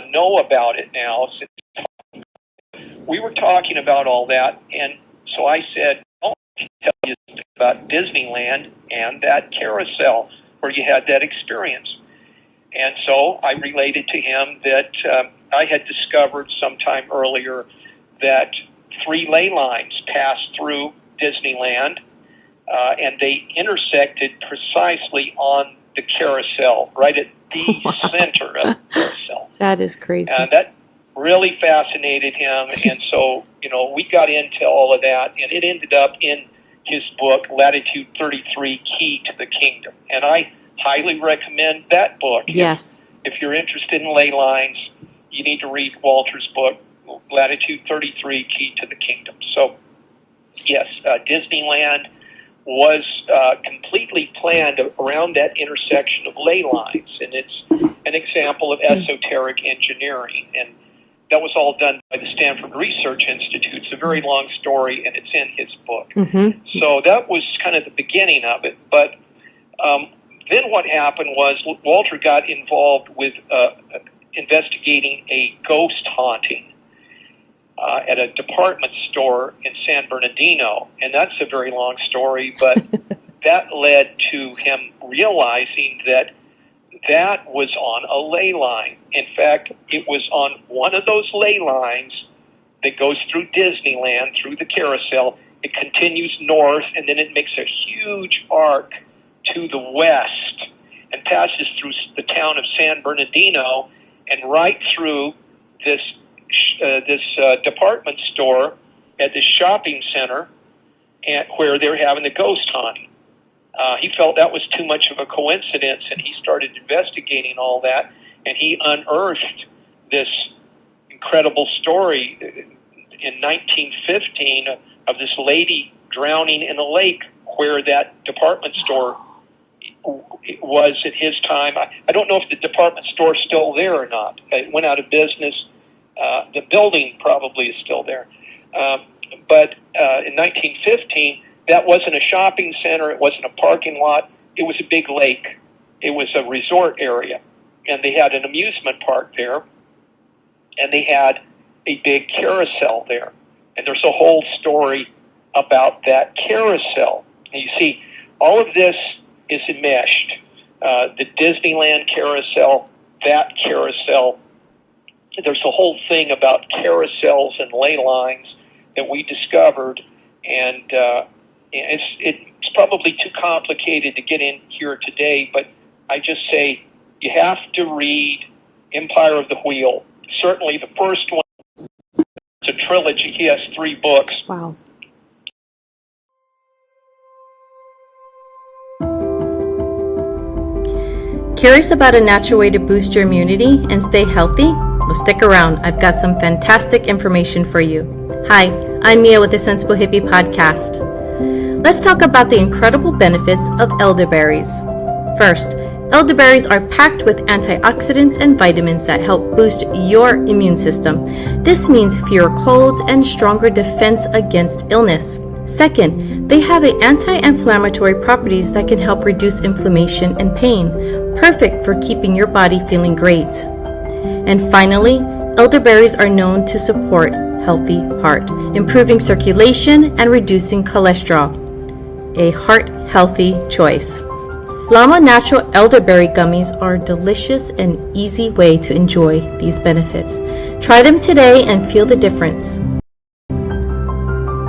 know about it now. We were talking about all that, and so I said, I'll tell you about Disneyland and that carousel where you had that experience. And so I related to him that I had discovered sometime earlier that 3 ley lines passed through Disneyland, and they intersected precisely on the carousel, right at the center of the carousel. That is crazy. That really fascinated him, and so, we got into all of that, and it ended up in his book, Latitude 33, Key to the Kingdom. And I highly recommend that book. Yes. If you're interested in ley lines, you need to read Walter's book, Latitude 33, Key to the Kingdom. So, yes, Disneyland was completely planned around that intersection of ley lines, and it's an example of esoteric engineering. And that was all done by the Stanford Research Institute. It's a very long story, and it's in his book. So that was kind of the beginning of it. But then what happened was Walter got involved with investigating a ghost haunting at a department store in San Bernardino. And that's a very long story, but that led to him realizing that was on a ley line. In fact, it was on one of those ley lines that goes through Disneyland, through the carousel. It continues north, and then it makes a huge arc to the west and passes through the town of San Bernardino and right through this department store at this shopping center where they're having the ghost haunting. He felt that was too much of a coincidence, and he started investigating all that, and he unearthed this incredible story in 1915 of this lady drowning in a lake where that department store was at his time. I don't know if the department store is still there or not. It went out of business. The building probably is still there. But in 1915, that wasn't a shopping center. It wasn't a parking lot. It was a big lake. It was a resort area. And they had an amusement park there. And they had a big carousel there. And there's a whole story about that carousel. And you see, all of this is enmeshed. The Disneyland carousel, that carousel. There's a whole thing about carousels and ley lines that we discovered, and it's probably too complicated to get in here today, but I just say you have to read Empire of the Wheel. Certainly the first one. It's a trilogy. He has 3 books. Wow. Curious about a natural way to boost your immunity and stay healthy? Well, stick around. I've got some fantastic information for you. Hi, I'm Mia with the Sensible Hippie podcast. Let's talk about the incredible benefits of elderberries. First, Elderberries are packed with antioxidants and vitamins that help boost your immune system. This means fewer colds and stronger defense against illness. Second, they have anti-inflammatory properties that can help reduce inflammation and pain, perfect for keeping your body feeling great. And finally, elderberries are known to support healthy heart, improving circulation and reducing cholesterol. A heart-healthy choice. Llama Natural Elderberry Gummies are a delicious and easy way to enjoy these benefits. Try them today and feel the difference.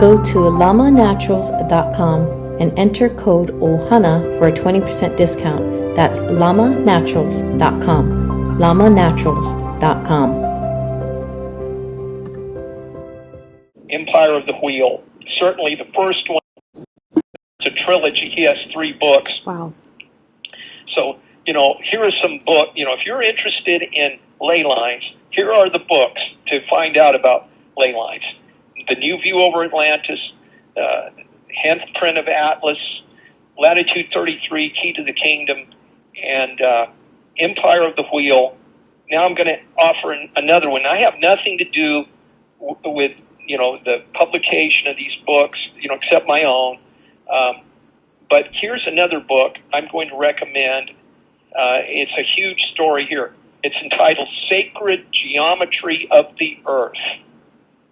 Go to llamanaturals.com and enter code OHANA for a 20% discount. That's llamanaturals.com. llamanaturals.com. Empire of the Wheel. Certainly the first one. It's a trilogy. He has 3 books. Wow. So, here are some books. If you're interested in ley lines, here are the books to find out about ley lines. The New View Over Atlantis, Handprint of Atlas, Latitude 33, Key to the Kingdom, and Empire of the Wheel. Now I'm going to offer another one. I have nothing to do with, the publication of these books, except my own. But here's another book I'm going to recommend. It's a huge story here. It's entitled Sacred Geometry of the Earth.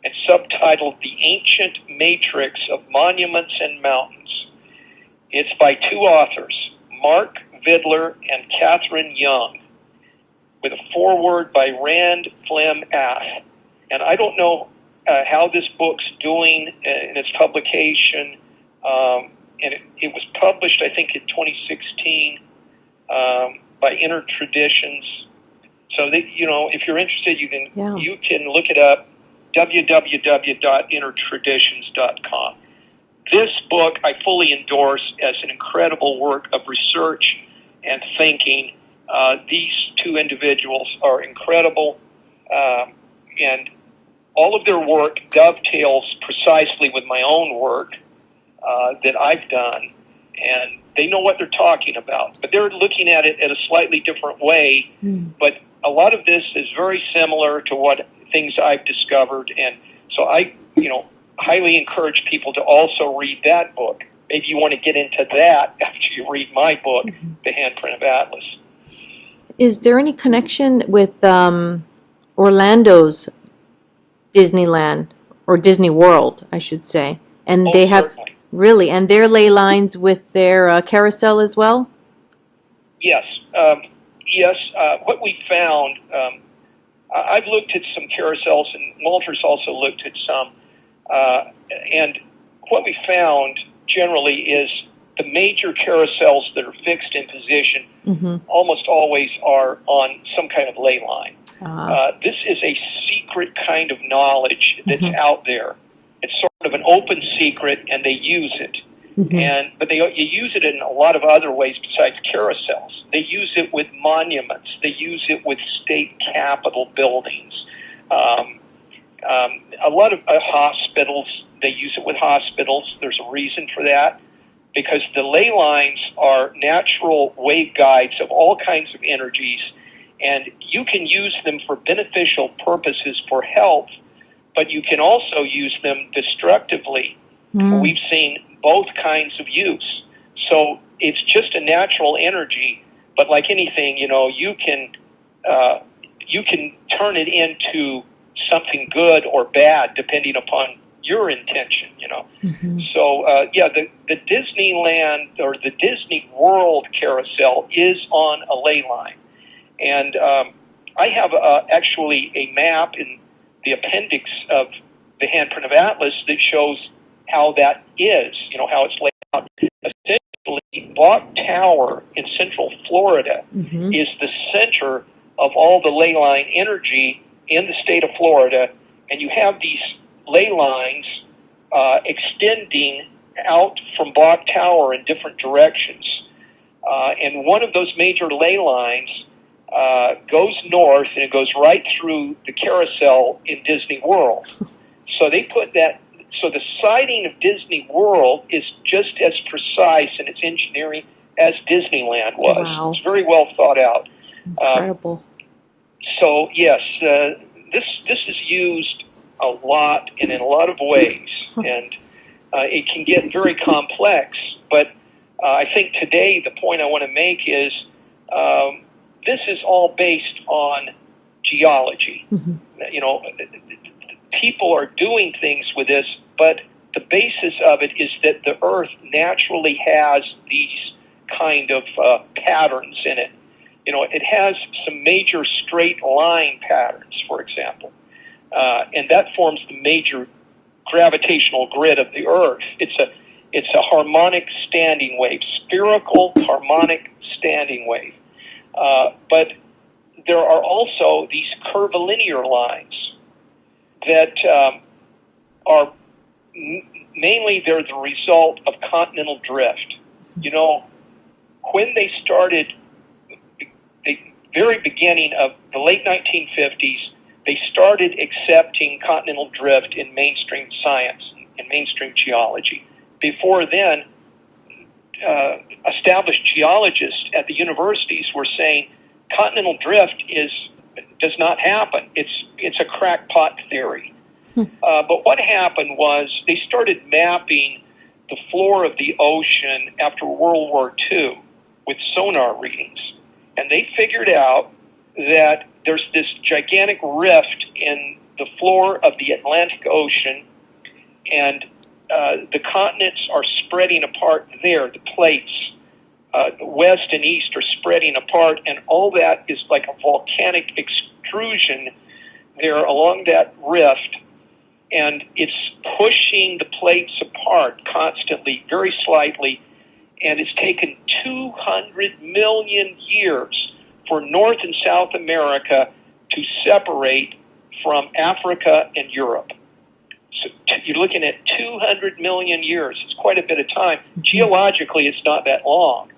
It's subtitled The Ancient Matrix of Monuments and Mountains. It's by 2 authors, Mark Vidler and Catherine Young, with a foreword by Rand Flem Ath. And I don't know how this book's doing in its publication. And it was published, I think, in 2016 by Inner Traditions. So that, if you're interested, you can look it up, www.innertraditions.com. This book I fully endorse as an incredible work of research and thinking. These 2 individuals are incredible, and all of their work dovetails precisely with my own work that I've done, and they know what they're talking about, but they're looking at it in a slightly different way. But a lot of this is very similar to what things I've discovered, and so I, highly encourage people to also read that book. Maybe you want to get into that after you read my book, The Handprint of Atlas. Is there any connection with Orlando's Disneyland, or Disney World, I should say? And they have... Certainly. Really? And their ley lines with their carousel as well? Yes. Yes. What we found, I've looked at some carousels, and Walter's also looked at some. And what we found generally is the major carousels that are fixed in position almost always are on some kind of ley line. This is a secret kind of knowledge that's out there. It's sort of an open secret, and they use it. But you use it in a lot of other ways besides carousels. They use it with monuments. They use it with state capitol buildings. A lot of hospitals, they use it with hospitals. There's a reason for that, because the ley lines are natural waveguides of all kinds of energies, and you can use them for beneficial purposes for health, but you can also use them destructively. We've seen both kinds of use. So it's just a natural energy, but like anything, you can turn it into something good or bad depending upon your intention, So, the Disneyland or the Disney World carousel is on a ley line. And I have actually a map in the appendix of the Handprint of Atlas that shows how that is, how it's laid out. Essentially, Block Tower in Central Florida is the center of all the ley line energy in the state of Florida, and you have these ley lines extending out from Block Tower in different directions. And one of those major ley lines goes north, and it goes right through the carousel in Disney World. So they put that. So the siting of Disney World is just as precise in its engineering as Disneyland was. Wow. It's very well thought out. Incredible. So yes, this is used a lot and in a lot of ways, and it can get very complex. But I think today the point I want to make is this is all based on geology. Mm-hmm. You know, people are doing things with this, but the basis of it is that the Earth naturally has these kind of patterns in it. You know, it has some major straight line patterns, for example, and that forms the major gravitational grid of the Earth. It's a harmonic standing wave, spherical harmonic standing wave. But there are also these curvilinear lines that are mainly they're the result of continental drift. You know, when they started, the very beginning of the late 1950s, they started accepting continental drift in mainstream science and mainstream geology. Before then, established geologists at the universities were saying continental drift does not happen. It's a crackpot theory. But what happened was they started mapping the floor of the ocean after World War II with sonar readings. And they figured out that there's this gigantic rift in the floor of the Atlantic Ocean, and the continents are spreading apart there. The plates, west and east, are spreading apart, and all that is like a volcanic extrusion there along that rift, and it's pushing the plates apart constantly, very slightly, and it's taken 200 million years for North and South America to separate from Africa and Europe. So you're looking at 200 million years. It's quite a bit of time. Geologically, it's not that long.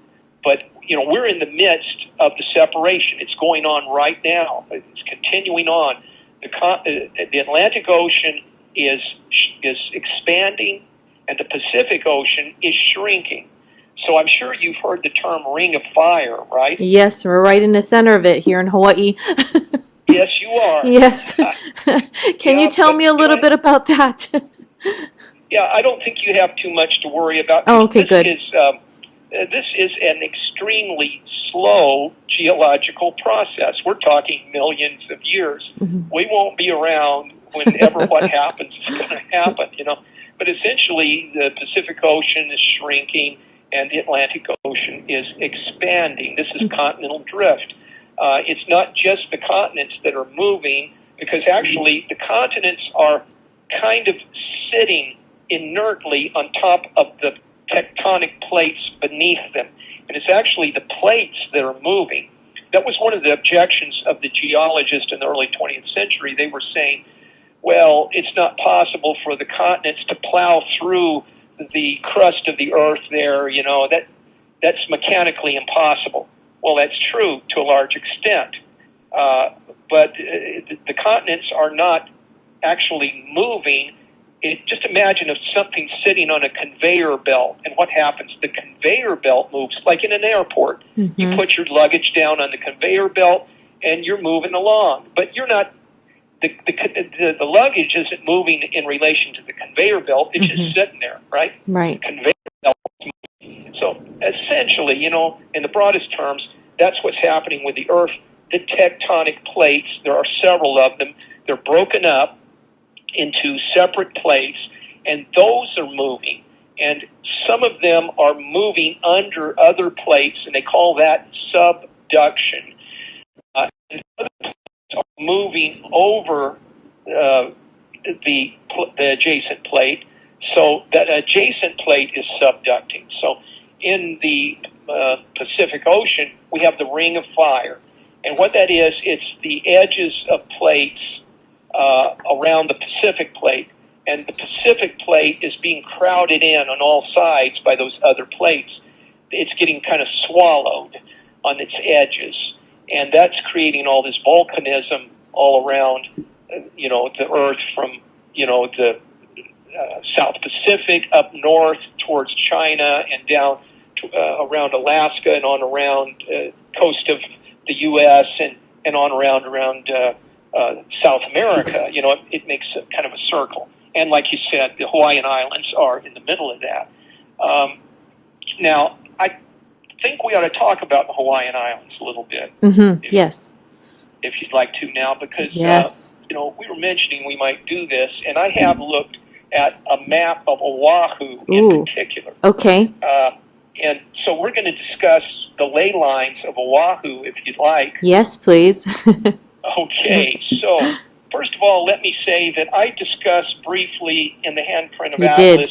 But, you know, we're in the midst of the separation. It's going on right now. It's continuing on. The Atlantic Ocean is expanding, and the Pacific Ocean is shrinking. So I'm sure you've heard the term ring of fire, right? Yes, we're right in the center of it here in Hawaii. Yes, you are. Yes. Can you tell me a little bit about that? Yeah, I don't think you have too much to worry about. Oh, okay, good. This is an extremely slow geological process. We're talking millions of years. Mm-hmm. We won't be around whenever what happens is going to happen, you know. But essentially, the Pacific Ocean is shrinking, and the Atlantic Ocean is expanding. This is continental drift. It's not just the continents that are moving, because actually the continents are kind of sitting inertly on top of the tectonic plates beneath them. And it's actually the plates that are moving. That was one of the objections of the geologists in the early 20th century. They were saying, well, it's not possible for the continents to plow through the crust of the Earth there, you know, that's mechanically impossible. Well, that's true to a large extent. But the continents are not actually moving. Just imagine if something's sitting on a conveyor belt, and what happens? The conveyor belt moves, like in an airport. Mm-hmm. You put your luggage down on the conveyor belt, and you're moving along. But you're not. The luggage isn't moving in relation to the conveyor belt. It's just sitting there, right? Right. The conveyor belt is moving. So essentially, you know, in the broadest terms, that's what's happening with the Earth. The tectonic plates, there are several of them. They're broken up into separate plates, and those are moving. And some of them are moving under other plates, and they call that subduction. And other plates are moving over the adjacent plate, so that adjacent plate is subducting. So in the Pacific Ocean, we have the ring of fire. And what that is, it's the edges of plates around the Pacific plate. And the Pacific plate is being crowded in on all sides by those other plates. It's getting kind of swallowed on its edges. And that's creating all this volcanism all around, you know, the Earth from, you know, the South Pacific up north towards China and down around Alaska and on around coast of the U.S. and on around South America. It makes a kind of a circle. And like you said, the Hawaiian Islands are in the middle of that. Now, I think we ought to talk about the Hawaiian Islands a little bit. Yes. If you'd like to now, because yes. We were mentioning we might do this, and I have looked at a map of Oahu in particular. Okay. And so we're going to discuss the ley lines of Oahu, if you'd like. Yes, please. Okay, so first of all, let me say that I discussed briefly in the Handprint of You Atlas did.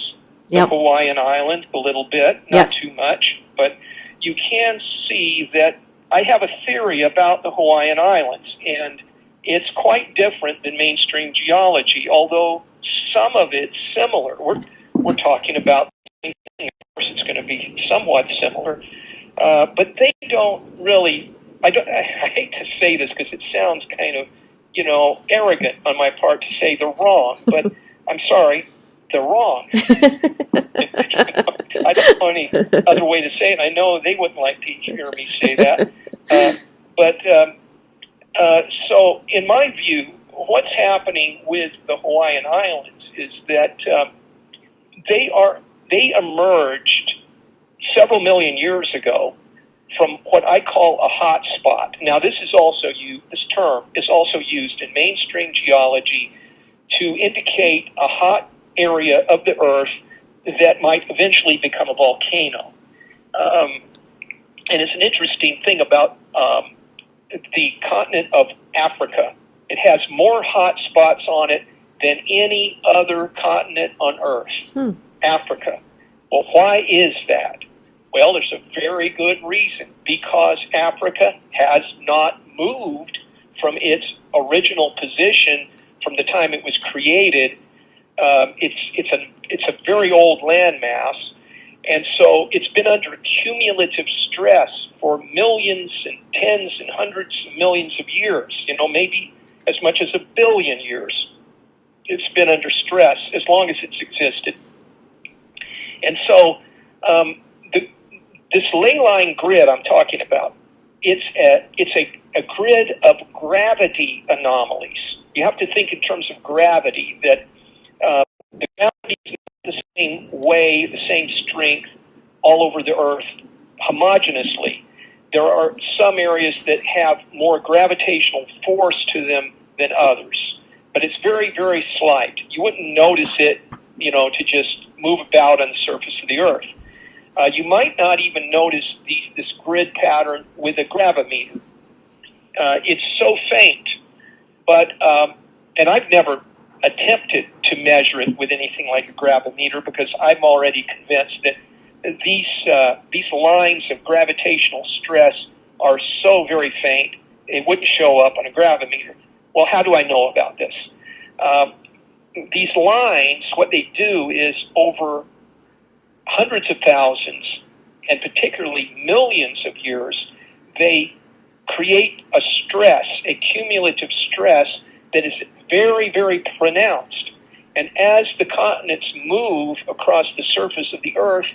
the Yep. Hawaiian Island a little bit, not too much, but you can see that I have a theory about the Hawaiian Islands, and it's quite different than mainstream geology, although some of it's similar. We're talking about the same thing. Of course, it's going to be somewhat similar, but they don't really. I hate to say this because it sounds kind of, arrogant on my part to say they're wrong, but I'm sorry, they're wrong. I don't know any other way to say it. I know they wouldn't like to hear me say that. So in my view, what's happening with the Hawaiian Islands is that they emerged several million years ago from what I call a hot spot. Now, this term is also used in mainstream geology to indicate a hot area of the Earth that might eventually become a volcano. And it's an interesting thing about the continent of Africa. It has more hot spots on it than any other continent on Earth. Africa. Well, why is that? Well, there's a very good reason. Because Africa has not moved from its original position from the time it was created. It's a very old landmass, and so it's been under cumulative stress for millions and tens and hundreds of millions of years. Maybe as much as 1 billion years. It's been under stress as long as it's existed, and so this ley line grid I'm talking about, it's a grid of gravity anomalies. You have to think in terms of gravity, that the gravity is not the same way, the same strength all over the Earth homogeneously. There are some areas that have more gravitational force to them than others, but it's very, very slight. You wouldn't notice it, to just move about on the surface of the Earth. You might not even notice this grid pattern with a gravimeter. It's so faint, but and I've never attempted to measure it with anything like a gravimeter because I'm already convinced that these lines of gravitational stress are so very faint it wouldn't show up on a gravimeter. Well, how do I know about this? These lines, what they do is over hundreds of thousands, and particularly millions of years, they create a stress, a cumulative stress that is very, very pronounced. And as the continents move across the surface of the Earth,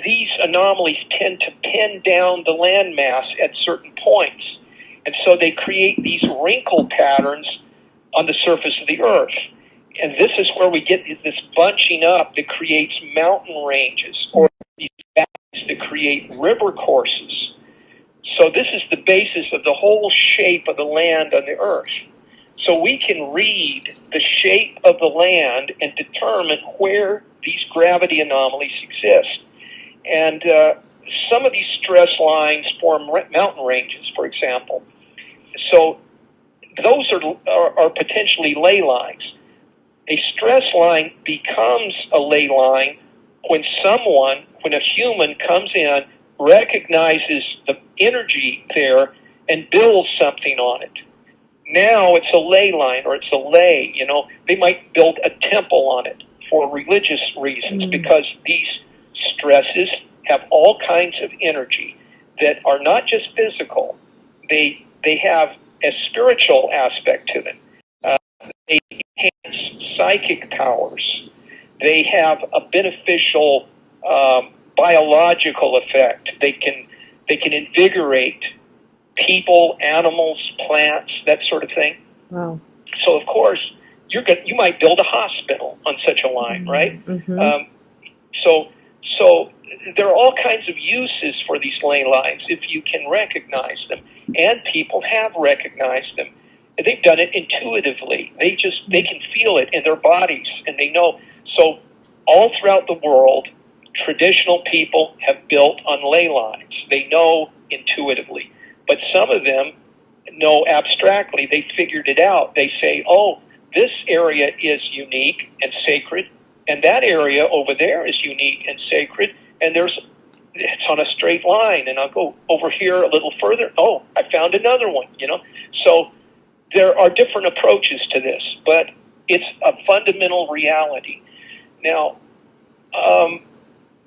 these anomalies tend to pin down the landmass at certain points. And so they create these wrinkle patterns on the surface of the Earth. And this is where we get this bunching up that creates mountain ranges, or these valleys that create river courses. So this is the basis of the whole shape of the land on the Earth. So we can read the shape of the land and determine where these gravity anomalies exist. And some of these stress lines form mountain ranges, for example. So those are potentially ley lines. A stress line becomes a ley line when a human comes in, recognizes the energy there, and builds something on it. Now it's a ley line, or it's a ley. They might build a temple on it for religious reasons, because these stresses have all kinds of energy that are not just physical. They have a spiritual aspect to them. They enhance psychic powers. They have a beneficial biological effect. They can invigorate people, animals, plants, that sort of thing. Wow. So of course you might build a hospital on such a line, right? Mm-hmm. So there are all kinds of uses for these ley lines if you can recognize them, and people have recognized them. They've done it intuitively. They can feel it in their bodies, and they know. So all throughout the world, traditional people have built on ley lines. They know intuitively, but some of them know abstractly. They figured it out. They say, oh, this area is unique and sacred, and that area over there is unique and sacred, and it's on a straight line, and I'll go over here a little further. Oh, I found another one, So there are different approaches to this, but it's a fundamental reality. Now, I'm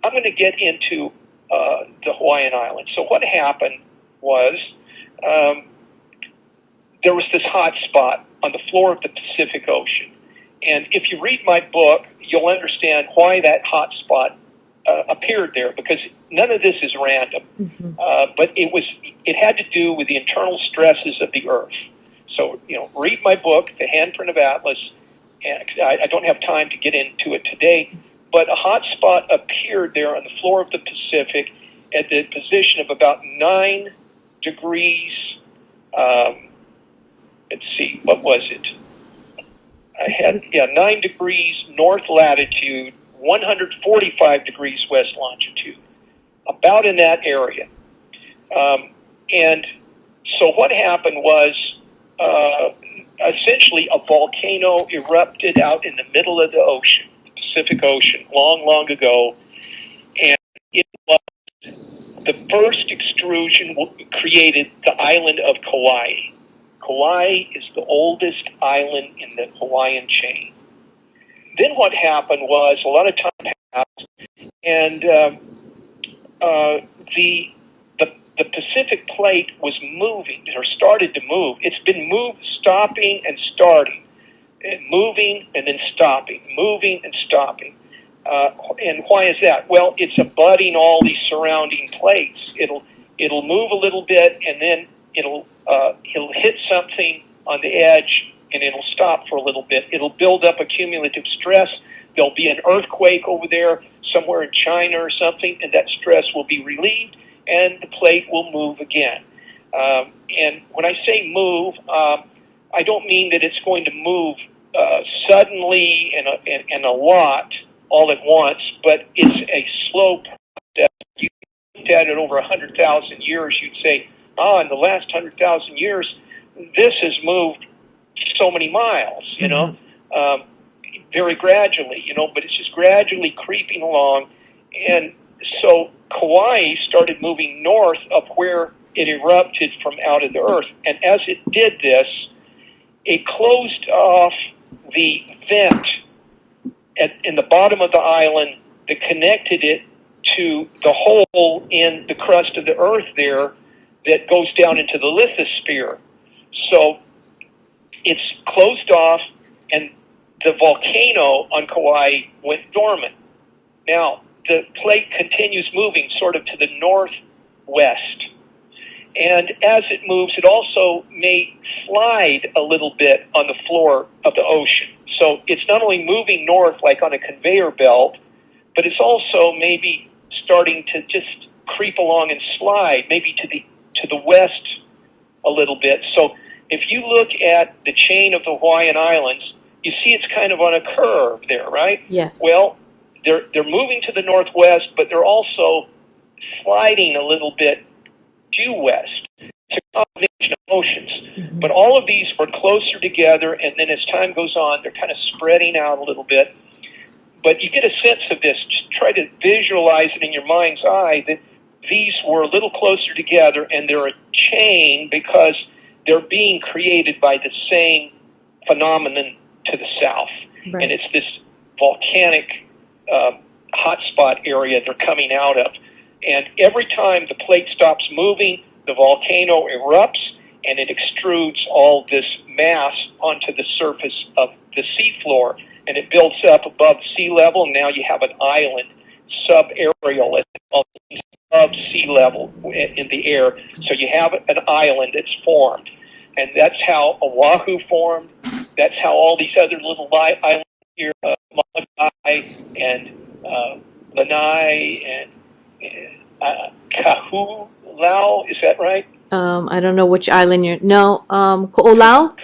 going to get into the Hawaiian Islands. So what happened was there was this hot spot on the floor of the Pacific Ocean. And if you read my book, you'll understand why that hot spot appeared there, because none of this is random. Mm-hmm. But it had to do with the internal stresses of the Earth. So, read my book, The Handprint of Atlas, and I don't have time to get into it today, but a hot spot appeared there on the floor of the Pacific at the position of about 9 degrees, let's see, what was it? I had, 9 degrees north latitude, 145 degrees west longitude, about in that area. And so what happened was, essentially a volcano erupted out in the middle of the ocean, the Pacific Ocean, long, long ago, and it was the first extrusion created the island of Kauai. Kauai is the oldest island in the Hawaiian chain. Then what happened was a lot of time passed, and the Pacific plate was moving, or started to move. It's been stopping and starting, and moving and then stopping, moving and stopping. And why is that? Well, it's abutting all these surrounding plates. It'll move a little bit, and then it'll hit something on the edge, and it'll stop for a little bit. It'll build up a cumulative stress. There'll be an earthquake over there somewhere in China or something, and that stress will be relieved, and the plate will move again. And when I say move, I don't mean that it's going to move suddenly and a lot all at once, but it's a slow process. You looked at it over 100,000 years, you'd say, in the last 100,000 years, this has moved so many miles, very gradually, but it's just gradually creeping along. And so Kauai started moving north of where it erupted from out of the earth. And as it did this, it closed off the vent in the bottom of the island that connected it to the hole in the crust of the earth there that goes down into the lithosphere. So it's closed off, and the volcano on Kauai went dormant. Now, the plate continues moving sort of to the northwest. And as it moves, it also may slide a little bit on the floor of the ocean. So it's not only moving north like on a conveyor belt, but it's also maybe starting to just creep along and slide, maybe to the west a little bit. So if you look at the chain of the Hawaiian Islands, you see it's kind of on a curve there, right? Yes. Well, they're moving to the northwest, but they're also sliding a little bit due west. It's a combination of motions. Mm-hmm. But all of these were closer together, and then as time goes on, they're kind of spreading out a little bit. But you get a sense of this. Just try to visualize it in your mind's eye that these were a little closer together, and they're a chain because they're being created by the same phenomenon to the south. Right. And it's this volcanic hotspot area they're coming out of. And every time the plate stops moving, the volcano erupts, and it extrudes all this mass onto the surface of the seafloor, and it builds up above sea level, and now you have an island subaerial, above sea level in the air. So you have an island that's formed. And that's how Oahu formed. That's how all these other little islands here, Molokai and Lanai and Kahulau, is that right? I don't know which island you're... No, Ko'olau?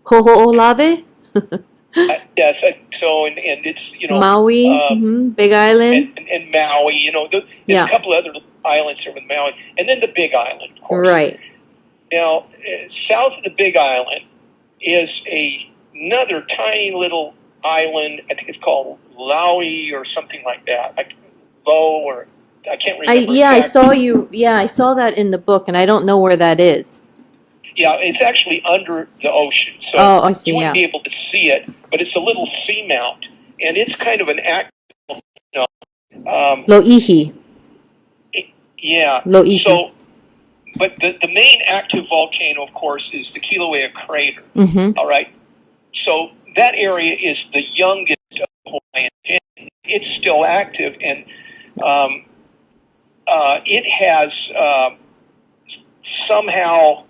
Koho'olawe? Yes, so, and it's, Maui, Big Island. And Maui, there's a couple other islands here with Maui. And then the Big Island, of course. Right. Now, south of the Big Island is another tiny little island. I think it's called Laui or something like that. I can't remember. Exactly. I saw that in the book, and I don't know where that is. Yeah, it's actually under the ocean, so I see, you wouldn't be able to see it. But it's a little seamount, and it's kind of an active. Lo'ihi. Yeah. Lo'ihi. So, but the main active volcano, of course, is the Kilauea crater. Mm-hmm. All right. So that area is the youngest of Hawaii, and it's still active, and it has somehow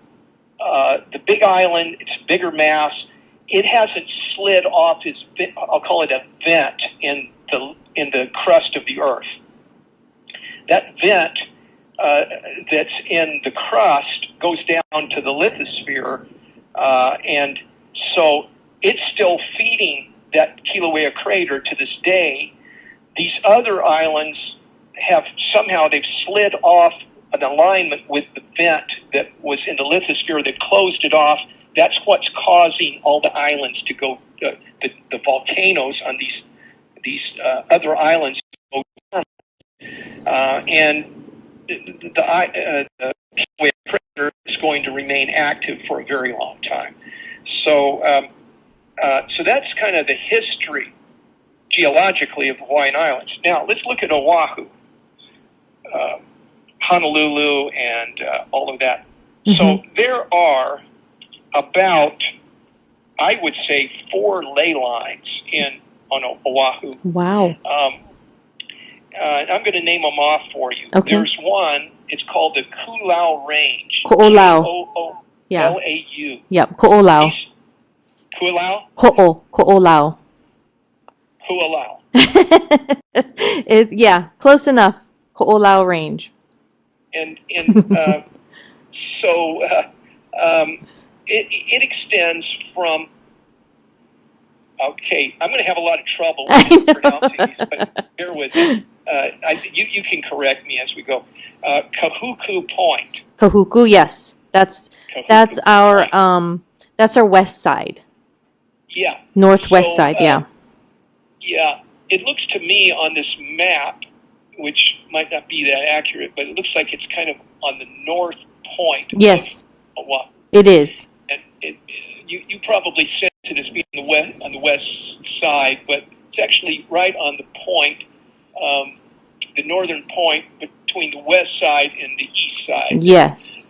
the Big Island. It's bigger mass. It hasn't slid off its. I'll call it a vent in the crust of the Earth. That vent that's in the crust goes down to the lithosphere, and so it's still feeding that Kilauea crater to this day. These other islands they've slid off an alignment with the vent that was in the lithosphere that closed it off. That's what's causing all the islands to go, the volcanoes on these other islands to go dormant. And the Kilauea crater is going to remain active for a very long time. So that's kind of the history, geologically, of Hawaiian Islands. Now, let's look at Oahu, Honolulu, and all of that. Mm-hmm. So there are about, I would say, 4 ley lines on Oahu. Wow. I'm going to name them off for you. Okay. There's one, it's called the Koolau Range. Ko'olau. K-O-O-L-A-U. Yep, Ko'olau. Koolau? Ko'olau. Koolau. Close enough. Ko'olau Range. And so it extends from. Okay, I'm going to have a lot of trouble with pronouncing these, but bear with me. You can correct me as we go. Kahuku Point. Kahuku, yes, that's our west side. Yeah. Northwest side, yeah. Yeah, it looks to me on this map, which might not be that accurate, but it looks like it's kind of on the north point. Yes, of Oahu. It is. And you probably sense it as being on the west side, but it's actually right on the point, the northern point between the west side and the east side. Yes.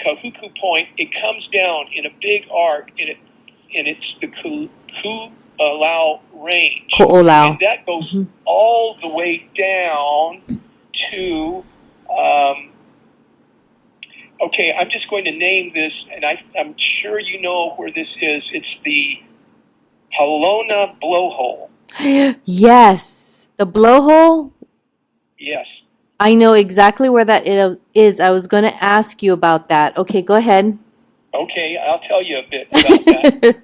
Kahuku Point, it comes down in a big arc, and it's the Koolau Range. Ko'olau. And that goes all the way down to, okay, I'm just going to name this, and I'm sure you know where this is. It's the Halona Blowhole. Yes. The blowhole? Yes. I know exactly where that is. I was going to ask you about that. Okay, go ahead. Okay, I'll tell you a bit about that.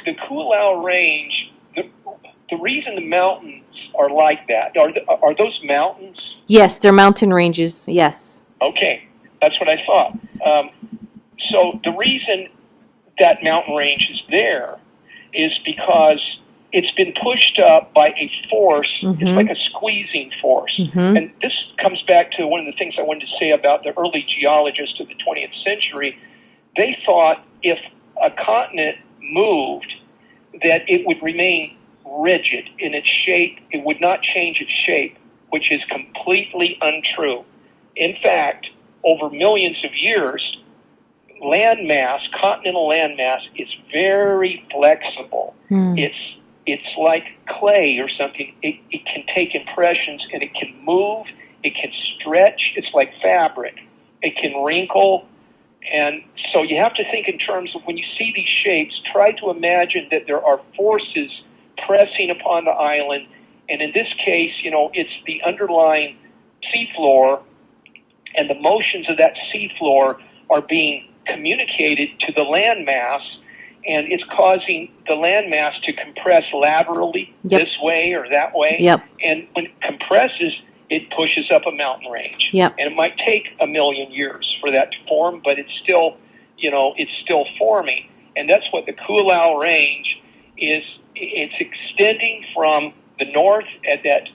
The Koolau Range, the reason the mountains are like that, are those mountains? Yes, they're mountain ranges, yes. Okay, that's what I thought. So the reason that mountain range is there is because it's been pushed up by a force. It's like a squeezing force. And this comes back to one of the things I wanted to say about the early geologists of the 20th century. They thought if a continent moved, that it would remain rigid in its shape. It would not change its shape, which is completely untrue. In fact, over millions of years, landmass, continental landmass, is very flexible. it's like clay or something. It can take impressions and it can move, it can stretch, it's like fabric. It can wrinkle. And so you have to think in terms of when you see these shapes, try to imagine that there are forces pressing upon the island. And in this case, it's the underlying seafloor, and the motions of that seafloor are being communicated to the landmass, and it's causing the landmass to compress laterally this way or that way. And when it compresses, it pushes up a mountain range. And it might take 1 million years for that to form, but it's still, it's still forming. And that's what the Koolau Range is. It's extending from the north at that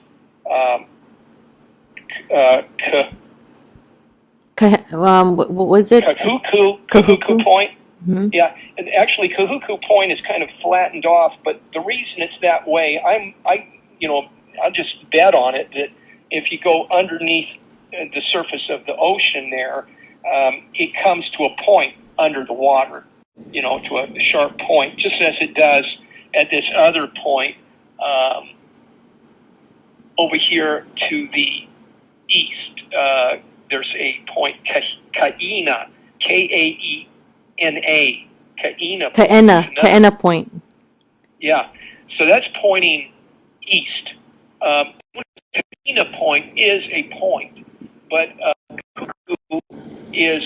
what was it? Kahuku Point. Mm-hmm. Yeah, and actually Kahuku Point is kind of flattened off, but the reason it's that way, I'll just bet on it that if you go underneath the surface of the ocean there, it comes to a point under the water, to a sharp point, just as it does at this other point over here to the east. There's a point, Kaena, Kaena, Kaena Point. Yeah, so that's pointing east. Kaena Point is a point, but Kuku is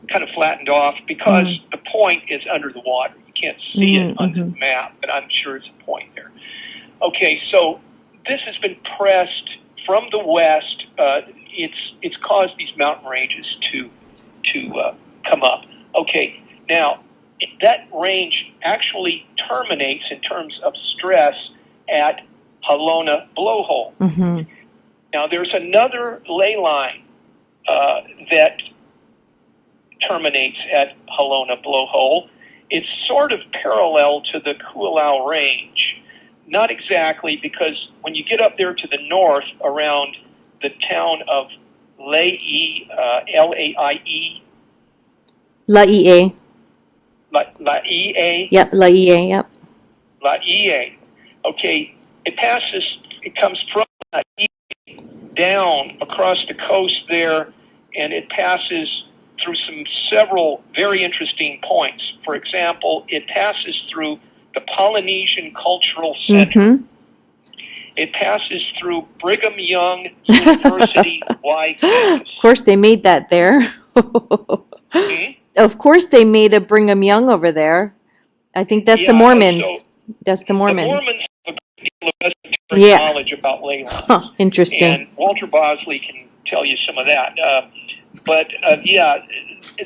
kind of flattened off because the point is under the water. You can't see it on the map, but I'm sure it's a point there. Okay, so this has been pressed from the west. It's caused these mountain ranges to come up. Okay, now that range actually terminates in terms of stress at Halona Blowhole. Now there's another ley line that terminates at Halona Blowhole. It's sort of parallel to the Koolau Range. Not exactly, because when you get up there to the north around the town of Laie, L-A-I-E. Laie. Laie. Yep, Laie, yep. Laie. Okay, it comes from Laie down across the coast there, and it passes through several very interesting points. For example, it passes through the Polynesian Cultural Center. It passes through Brigham Young University-wide campus. Of course, they made that there. Of course, they made a Brigham Young over there. I think that's the Mormons. That's the Mormons. The Mormons have a great deal of esoteric knowledge about ley lines. Interesting. And Walter Bosley can tell you some of that. But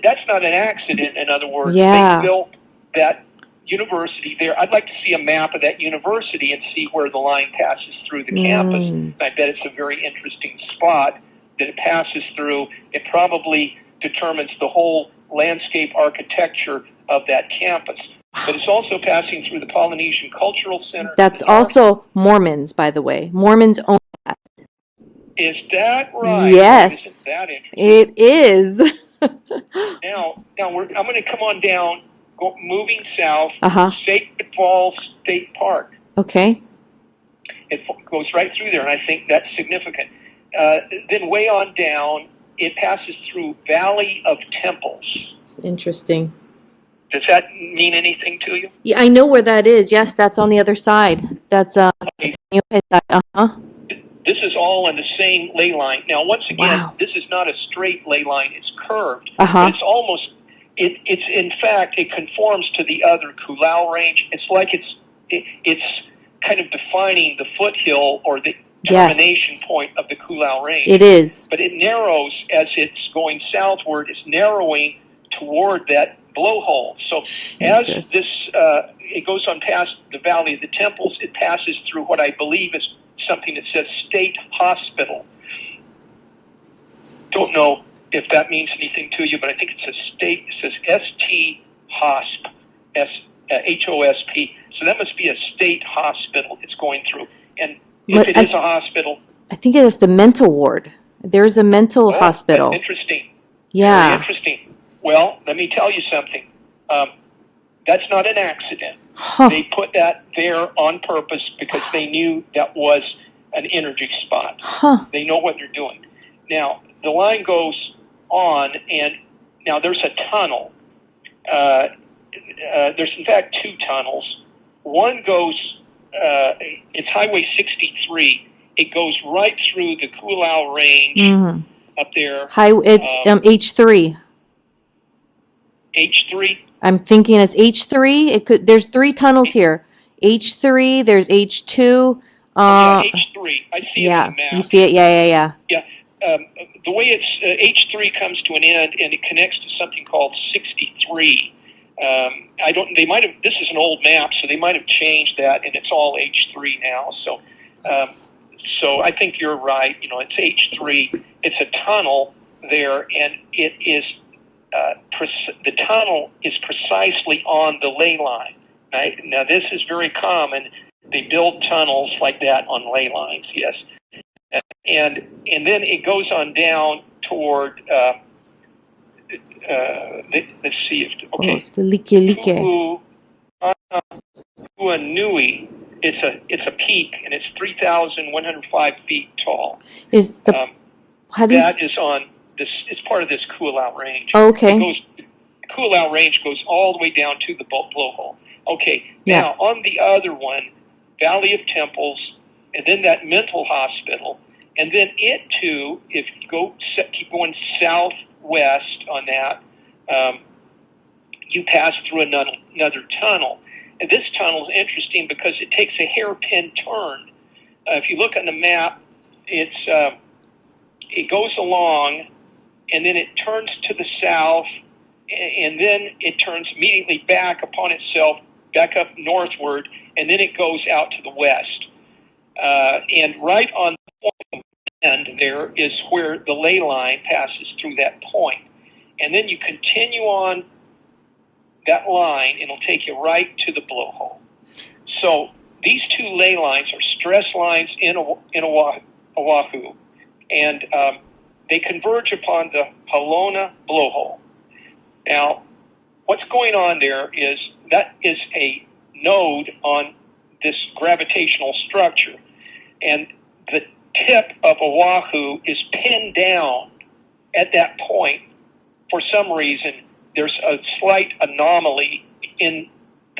that's not an accident, in other words. They built that university there. I'd like to see a map of that university and see where the line passes through the campus. I bet it's a very interesting spot that it passes through. It probably determines the whole landscape architecture of that campus. But it's also passing through the Polynesian Cultural Center. That's also Mormons, by the way. Mormons own that. Is that right? Yes. Isn't that interesting? It is. Now I'm going to come on down, moving south, Sacred Falls State Park. Okay. It goes right through there, and I think that's significant. Then way on down, it passes through Valley of Temples. Interesting. Does that mean anything to you? Yeah, I know where that is. Yes, that's on the other side. That's okay. This is all on the same ley line. Now, once again, this is not a straight ley line. It's curved. But it's almost, it's in fact, it conforms to the other Koolau Range. It's like it's kind of defining the foothill or the termination point of the Koolau Range. It is. But it narrows as it's going southward. It's narrowing toward that blowhole. So as this, it goes on past the Valley of the Temples, it passes through what I believe is something that says State Hospital. Don't know if that means anything to you, but I think it's a state. It says S-T Hosp, H-O-S-P. So that must be a state hospital it's going through. And if it is a hospital... I think it is the mental ward. There's a mental hospital. Interesting. Yeah. Very interesting. Well, let me tell you something. That's not an accident. Huh. They put that there on purpose because they knew that was an energy spot. Huh. They know what they're doing. Now, the line goes on, and now there's a tunnel. There's, in fact, two tunnels. One goes, it's Highway 63. It goes right through the Koolau Range up there. It's H3. H3? I'm thinking it's H3. There's 3 tunnels here. H3, there's H2. H3. I see it on the map. You see it? Yeah. Yeah. The way it's H3 comes to an end, and it connects to something called 63. They might have. This is an old map, so they might have changed that, and it's all H3 now. So I think you're right. It's H3. It's a tunnel there, and it is. The tunnel is precisely on the ley line. Right? Now, this is very common. They build tunnels like that on ley lines. Yes. And then it goes on down toward. Let's see if it's the Like. Nui. It's a peak, and it's 3,105 feet tall. Is the that is on this? It's part of this Koolau Range. Okay. The Koolau Range goes all the way down to the blowhole. Okay. Yes. Now on the other one, Valley of Temples, and then that mental hospital, and then it too. If you keep going southwest on that, you pass through another tunnel. And this tunnel is interesting because it takes a hairpin turn. If you look on the map, it goes along, and then it turns to the south, and then it turns immediately back upon itself, back up northward, and then it goes out to the west. And right on the end there is where the ley line passes through that point. And then you continue on that line, and it'll take you right to the blowhole. So these two ley lines are stress lines in Oahu, and they converge upon the Halona blowhole. Now, what's going on there is that is a node on this gravitational structure, and the tip of Oahu is pinned down at that point. For some reason, there's a slight anomaly in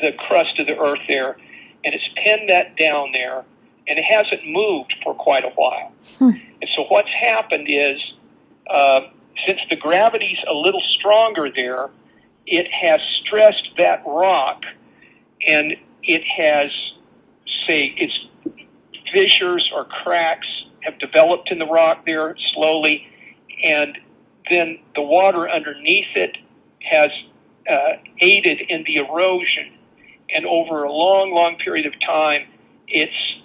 the crust of the earth there, and it's pinned that down there, and it hasn't moved for quite a while. And so what's happened is, since the gravity's a little stronger there, it has stressed that rock, and it has, its fissures or cracks have developed in the rock there slowly, and then the water underneath it has aided in the erosion, and over a long period of time, it's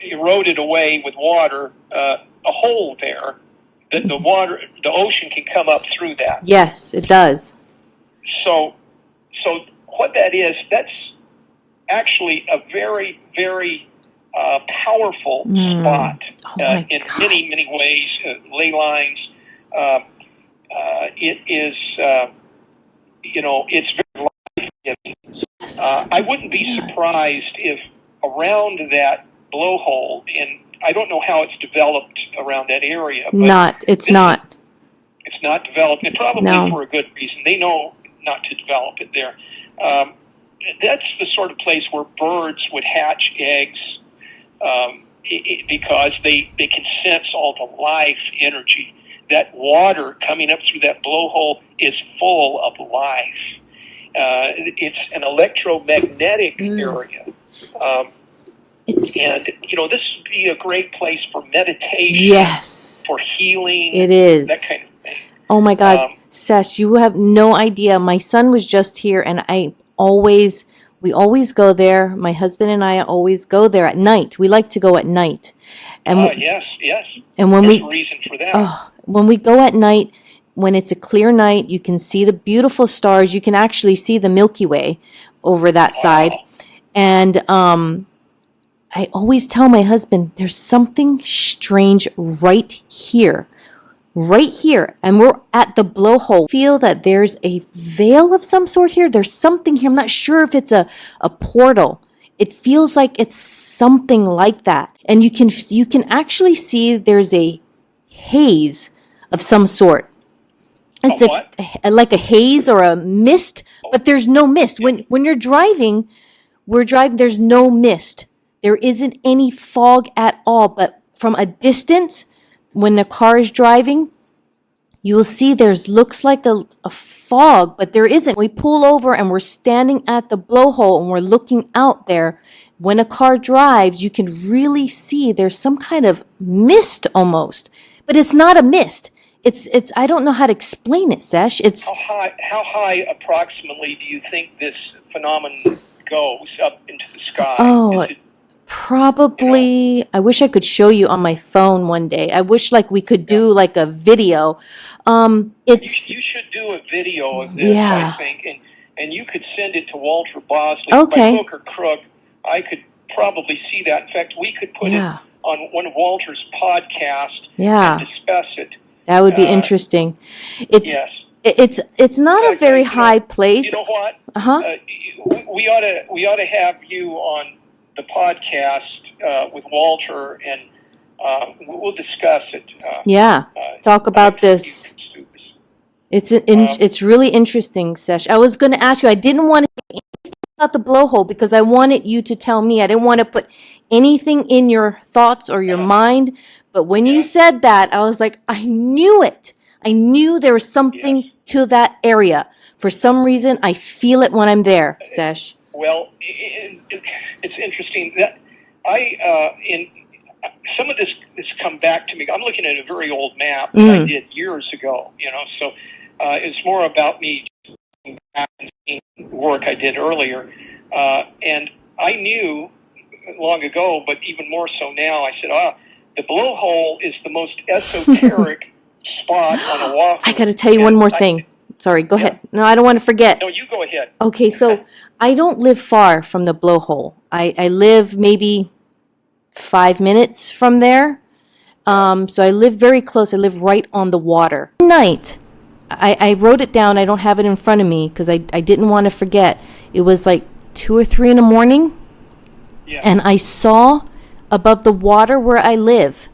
eroded away with water, a hole there that the ocean can come up through that. Yes, it does. So what that is, that's actually a very, very powerful spot in many ways. Ley lines. It is, it's very life-giving. Yes. I wouldn't be surprised if around that blowhole, and I don't know how it's developed around that area. But it's not. It's not developed, and probably for a good reason. They know not to develop it there. That's the sort of place where birds would hatch eggs because they can sense all the life energy. That water coming up through that blowhole is full of life. It's an electromagnetic area. And, this would be a great place for meditation. Yes. For healing. It is. That kind of thing. Oh, my God. Sesh, you have no idea. My son was just here, and we always go there. My husband and I always go there at night. We like to go at night. And yes. And when There's a reason for that. When we go at night, when it's a clear night, you can see the beautiful stars. You can actually see the Milky Way over that side. And I always tell my husband, there's something strange right here. right here, and we're at the blowhole. Feel that there's a veil of some sort here. There's something here. I'm not sure if it's a portal. It feels like it's something like that. And you can actually see there's a haze of some sort. It's like a haze or a mist, but there's no mist. When you're driving, there's no mist. There isn't any fog at all, but from a distance, when the car is driving, you will see looks like a fog, but there isn't. We pull over and we're standing at the blowhole and we're looking out there. When a car drives, you can really see there's some kind of mist almost, but it's not a mist. It's I don't know how to explain it, Sesh. How high approximately do you think this phenomenon goes up into the sky? Oh, probably, I wish I could show you on my phone one day. I wish we could do like a video. You should do a video of this, I think, and you could send it to Walter Bosley. Okay. By hook or crook, I could probably see that. In fact, we could put it on one of Walter's podcasts and discuss it. That would be interesting. It's not a very high place. You know what? We ought to have you on the podcast with Walter, and we'll discuss it. Talk about this. It's really interesting, Sesh. I was going to ask you. I didn't want to say anything about the blowhole because I wanted you to tell me. I didn't want to put anything in your thoughts or your mind. But when you said that, I was like, I knew it. I knew there was something to that area. For some reason, I feel it when I'm there, Sesh. Well, it's interesting that some of this has come back to me. I'm looking at a very old map that I did years ago, so it's more about me back and seeing work I did earlier. And I knew long ago, but even more so now, I said, the blowhole is the most esoteric spot on Oahu. I got to tell you one more thing. Sorry, go ahead. No, I don't want to forget. No, you go ahead. Okay, so I don't live far from the blowhole. I live maybe 5 minutes from there. So I live very close. I live right on the water. One night, I wrote it down. I don't have it in front of me because I didn't want to forget. It was like 2 or 3 in the morning. Yeah. And I saw above the water where I live,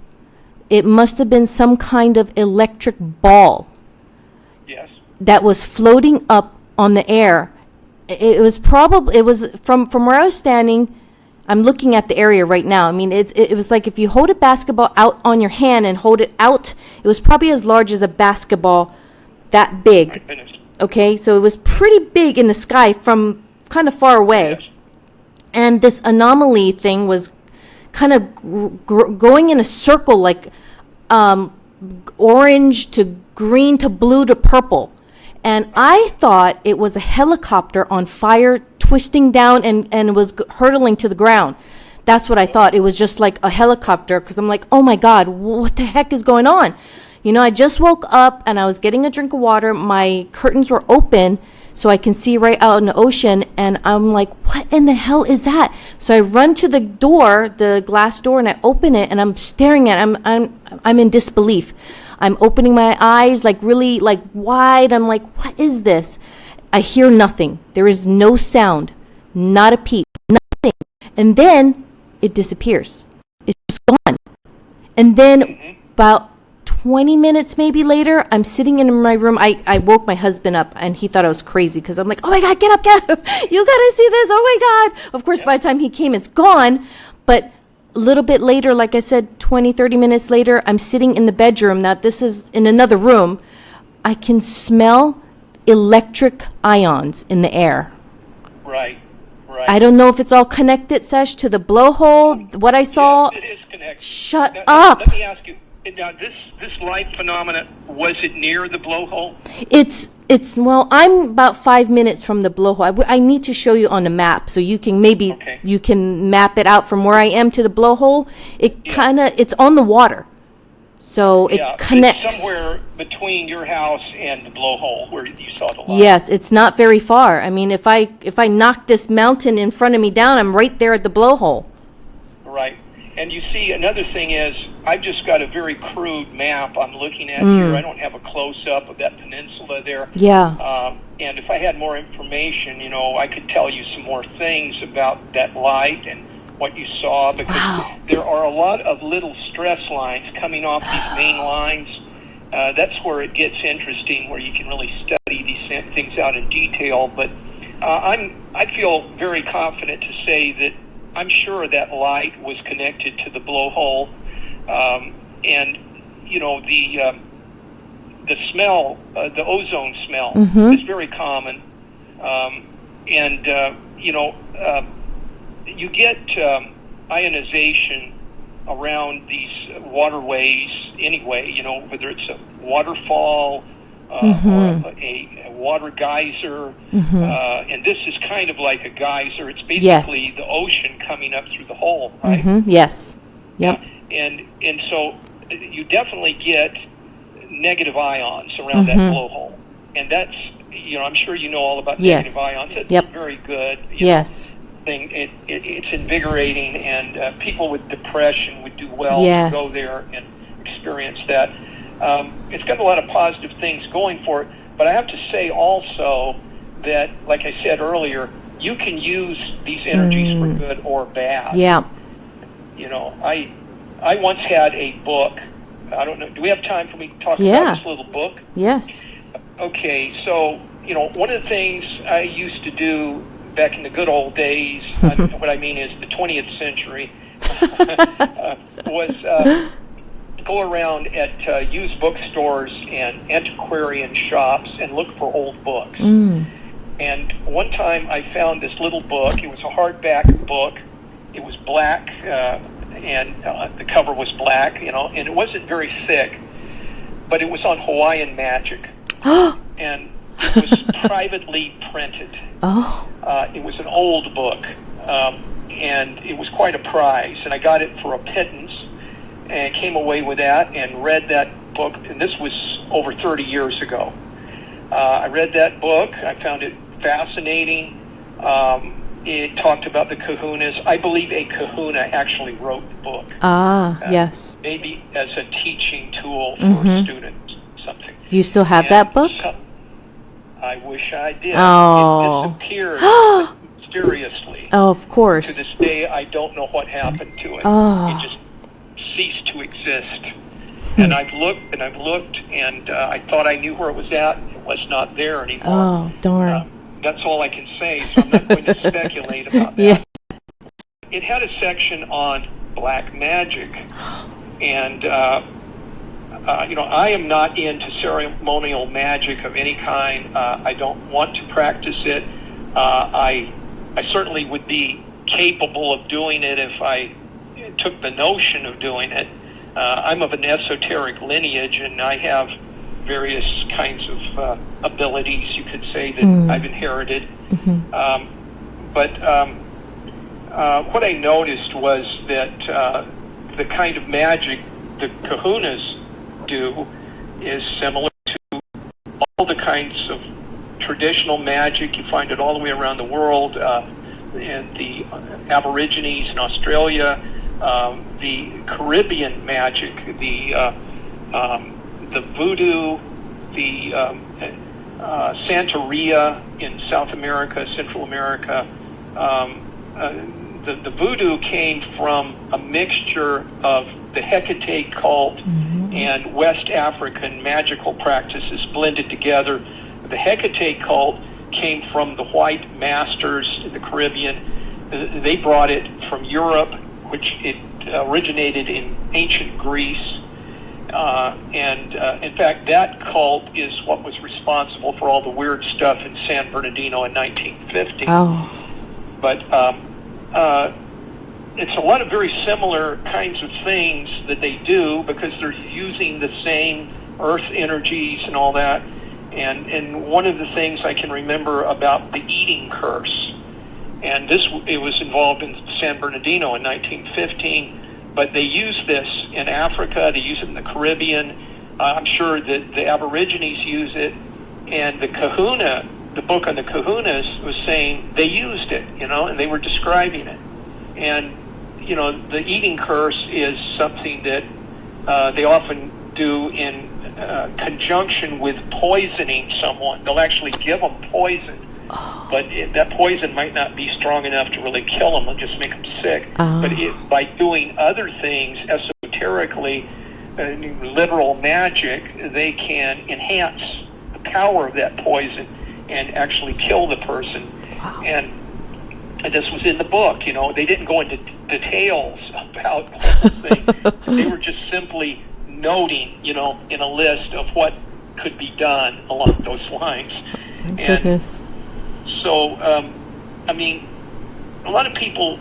it must have been some kind of electric ball. Yes. That was floating up on the air. It was from where I was standing. I'm looking at the area right now. I mean, it was like if you hold a basketball out on your hand and hold it out, it was probably as large as a basketball, that big. Okay, so it was pretty big in the sky from kind of far away. Yes. And this anomaly thing was kind of going in a circle, like orange to green to blue to purple. And I thought it was a helicopter on fire twisting down and was hurtling to the ground. That's what I thought. It was just like a helicopter because I'm like, oh my God, what the heck is going on? I just woke up and I was getting a drink of water. My curtains were open so I can see right out in the ocean. And I'm like, what in the hell is that? So I run to the door, the glass door, and I open it and I'm staring at it. I'm in disbelief. I'm opening my eyes really wide. I'm like, what is this? I hear nothing. There is no sound, not a peep, nothing. And then it disappears. It's just gone. And then about 20 minutes maybe later, I'm sitting in my room. I woke my husband up and he thought I was crazy because I'm like, oh my God, get up. You got to see this. Oh my God. Of course, by the time he came, it's gone. But a little bit later, like I said, 20, 30 minutes later, I'm sitting in the bedroom. Now, this is in another room. I can smell electric ions in the air. Right. I don't know if it's all connected, Sesh, to the blowhole. What I saw. Yes, it is connected. Shut up. Let me ask you. Now, this light phenomena, was it near the blowhole? Well, I'm about 5 minutes from the blowhole. I need to show you on the map so you can you can map it out from where I am to the blowhole. It's on the water. So it connects. It's somewhere between your house and the blowhole where you saw the light. Yes, it's not very far. I mean, if I knock this mountain in front of me down, I'm right there at the blowhole. Right. And you see, another thing is, I've just got a very crude map I'm looking at here. I don't have a close-up of that peninsula there. Yeah. And if I had more information, I could tell you some more things about that light and what you saw, because there are a lot of little stress lines coming off these main lines. That's where it gets interesting, where you can really study these things out in detail. But I feel very confident to say that I'm sure that light was connected to the blowhole, and the smell, the ozone smell, is very common, you get ionization around these waterways anyway. Whether it's a waterfall or a water geyser, and this is kind of like a geyser. It's basically the ocean coming up through the hole, right? Yes. Yep. And so you definitely get negative ions around that blowhole, and that's I'm sure you know all about negative ions. It's very good. Thing. It's invigorating, and people with depression would do well to go there and experience that. It's got a lot of positive things going for it, but I have to say also that, like I said earlier, you can use these energies for good or bad. Yeah. I once had a book. I don't know. Do we have time for me to talk about this little book? Yes. Okay. So, one of the things I used to do back in the good old days, what I mean is the 20th century, was go around at used bookstores and antiquarian shops and look for old books. And one time I found this little book. It was a hardback book. It was black, and the cover was black, and it wasn't very thick, but it was on Hawaiian magic. And it was privately printed. It was an old book, and it was quite a prize, and I got it for a pittance, and came away with that and read that book, and this was over 30 years ago. I read that book. I found it fascinating. It talked about the kahunas. I believe a kahuna actually wrote the book. Yes. Maybe as a teaching tool for students, something. Do you still have that book? I wish I did. Oh. It disappeared mysteriously. Oh, of course. To this day, I don't know what happened to it. It just ceased to exist. And I've looked, and I thought I knew where it was at. It was not there anymore. Oh, darn. That's all I can say, so I'm not going to speculate about that. It had a section on black magic, and I am not into ceremonial magic of any kind. I don't want to practice it. I certainly would be capable of doing it if I took the notion of doing it. I'm of an esoteric lineage, and I have various kinds of abilities, you could say, that I've inherited. But what I noticed was that the kind of magic the kahunas do is similar to all the kinds of traditional magic. You find it all the way around the world. And the Aborigines in Australia, the Caribbean magic, the voodoo, the Santeria in South America, Central America. The voodoo came from a mixture of the Hecate cult and West African magical practices blended together. The Hecate cult came from the white masters in the Caribbean. They brought it from Europe, which it originated in ancient Greece. In fact, that cult is what was responsible for all the weird stuff in San Bernardino in 1950. But it's a lot of very similar kinds of things that they do, because they're using the same earth energies and all that. And one of the things I can remember about the eating curse, and it was involved in San Bernardino in 1915, but they use this in Africa, they use it in the Caribbean. I'm sure that the Aborigines use it, and the kahuna, the book on the kahunas, was saying they used it, and they were describing it. And, the eating curse is something that they often do in conjunction with poisoning someone. They'll actually give them poison, but that poison might not be strong enough to really kill them. It'll just make them sick. But by doing other things esoterically, literal magic, they can enhance the power of that poison and actually kill the person. And this was in the book. They didn't go into details about the whole thing. They were just simply noting, in a list of what could be done along those lines. Goodness. So, a lot of people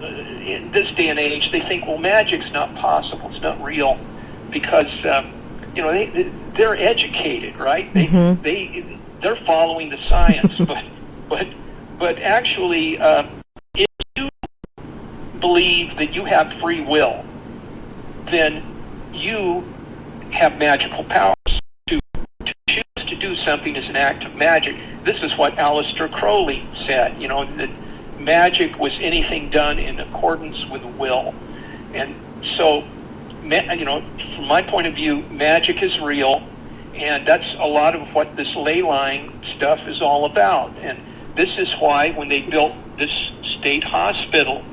in this day and age, they think, well, magic's not possible, it's not real, because they're educated, right? They're following the science, but actually, if you believe that you have free will, then you have magical powers. To choose to do something is an act of magic. This is what Aleister Crowley said, that magic was anything done in accordance with will. And so, from my point of view, magic is real, and that's a lot of what this ley line stuff is all about. And this is why when they built this state hospital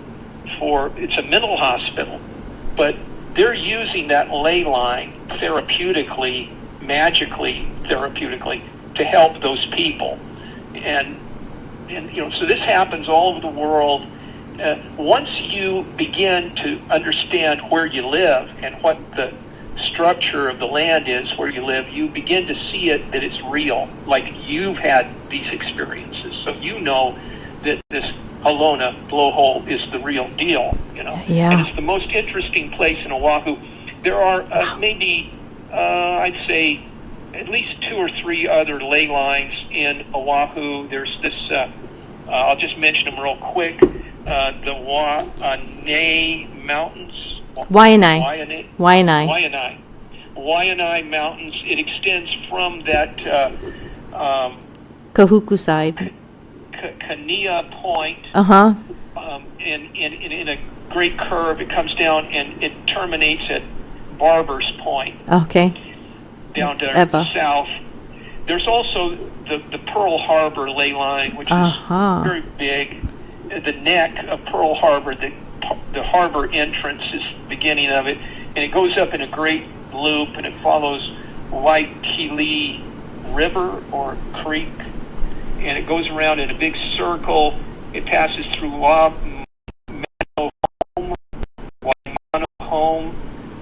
it's a mental hospital, but they're using that ley line therapeutically, magically therapeutically, to help those people. And so this happens all over the world. Once you begin to understand where you live and what the structure of the land is where you live, you begin to see it, that it's real, like you've had these experiences. So that this Halona blowhole is the real deal, Yeah. And it's the most interesting place in Oahu. There are maybe, I'd say, at least 2 or 3 other ley lines in Oahu. There's this, I'll just mention them real quick, the Waianae Mountains. Waianae Mountains. It extends from that Kahuku side. Kania Point. In a great curve, it comes down and it terminates at Barber's Point. Okay. Down to south. There's also the Pearl Harbor ley line, which is very big. The neck of Pearl Harbor, the harbor entrance is the beginning of it, and it goes up in a great loop, and it follows Waikili River or Creek, and it goes around in a big circle. It passes through Waimano Home,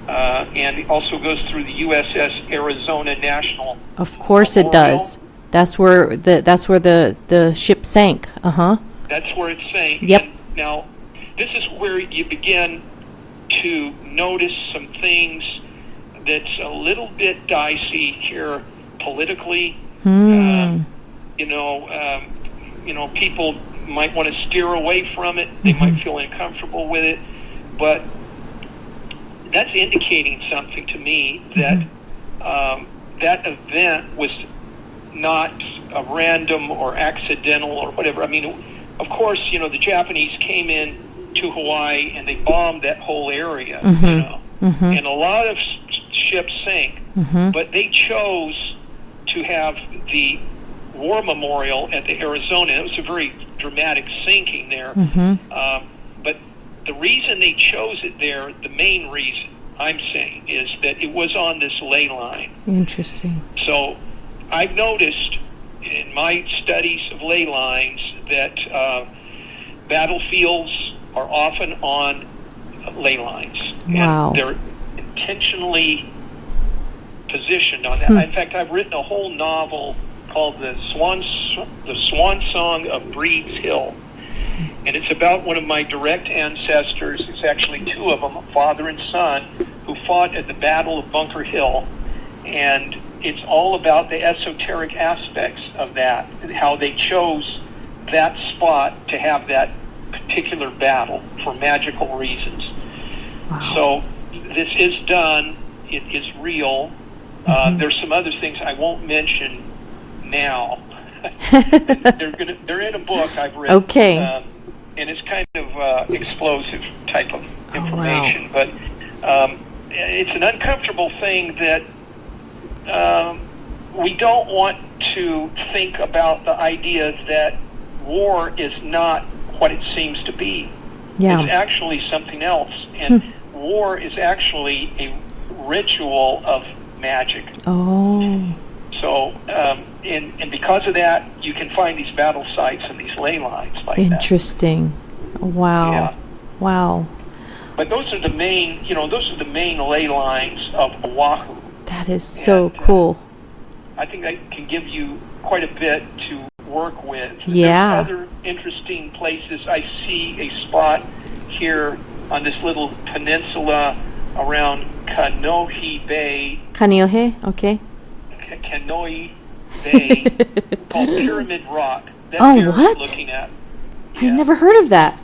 and it also goes through the USS Arizona National. Of course Memorial. It does. That's where the ship sank. That's where it sank. Yep. And now, this is where you begin to notice some things that's a little bit dicey here politically. People might want to steer away from it. They might feel uncomfortable with it, but that's indicating something to me that that event was not a random or accidental or whatever. Of course, the Japanese came in to Hawaii and they bombed that whole area, and a lot of ships sank, but they chose to have the war memorial at the Arizona. It was a very dramatic sinking there, but the reason they chose it there, the main reason I'm saying, is that it was on this ley line. Interesting. So I've noticed in my studies of ley lines that battlefields are often on ley lines. Wow. And they're intentionally positioned on that. In fact, I've written a whole novel called The Swan Song of Breed's Hill. And it's about one of my direct ancestors. It's actually 2 of them, a father and son, who fought at the Battle of Bunker Hill. And it's all about the esoteric aspects of that, and how they chose that spot to have that particular battle for magical reasons. Wow. So this is done. It is real. There's some other things I won't mention now. They're in a book I've written. Okay. And it's kind of explosive type of information. Wow. But it's an uncomfortable thing that we don't want to think about the idea that war is not what it seems to be. Yeah. It's actually something else. And war is actually a ritual of magic. Oh. So, and because of that, you can find these battle sites and these ley lines like Interesting. Wow. Yeah. Wow. But those are the main, those are the main ley lines of Oahu. That is so cool. I think I can give you quite a bit to work with. Yeah. There's other interesting places. I see a spot here on this little peninsula around Kanohi Bay. Kaniohe, okay. Kanohi Bay, called Pyramid Rock. That's Oh, here what? we're looking at. I never heard of that.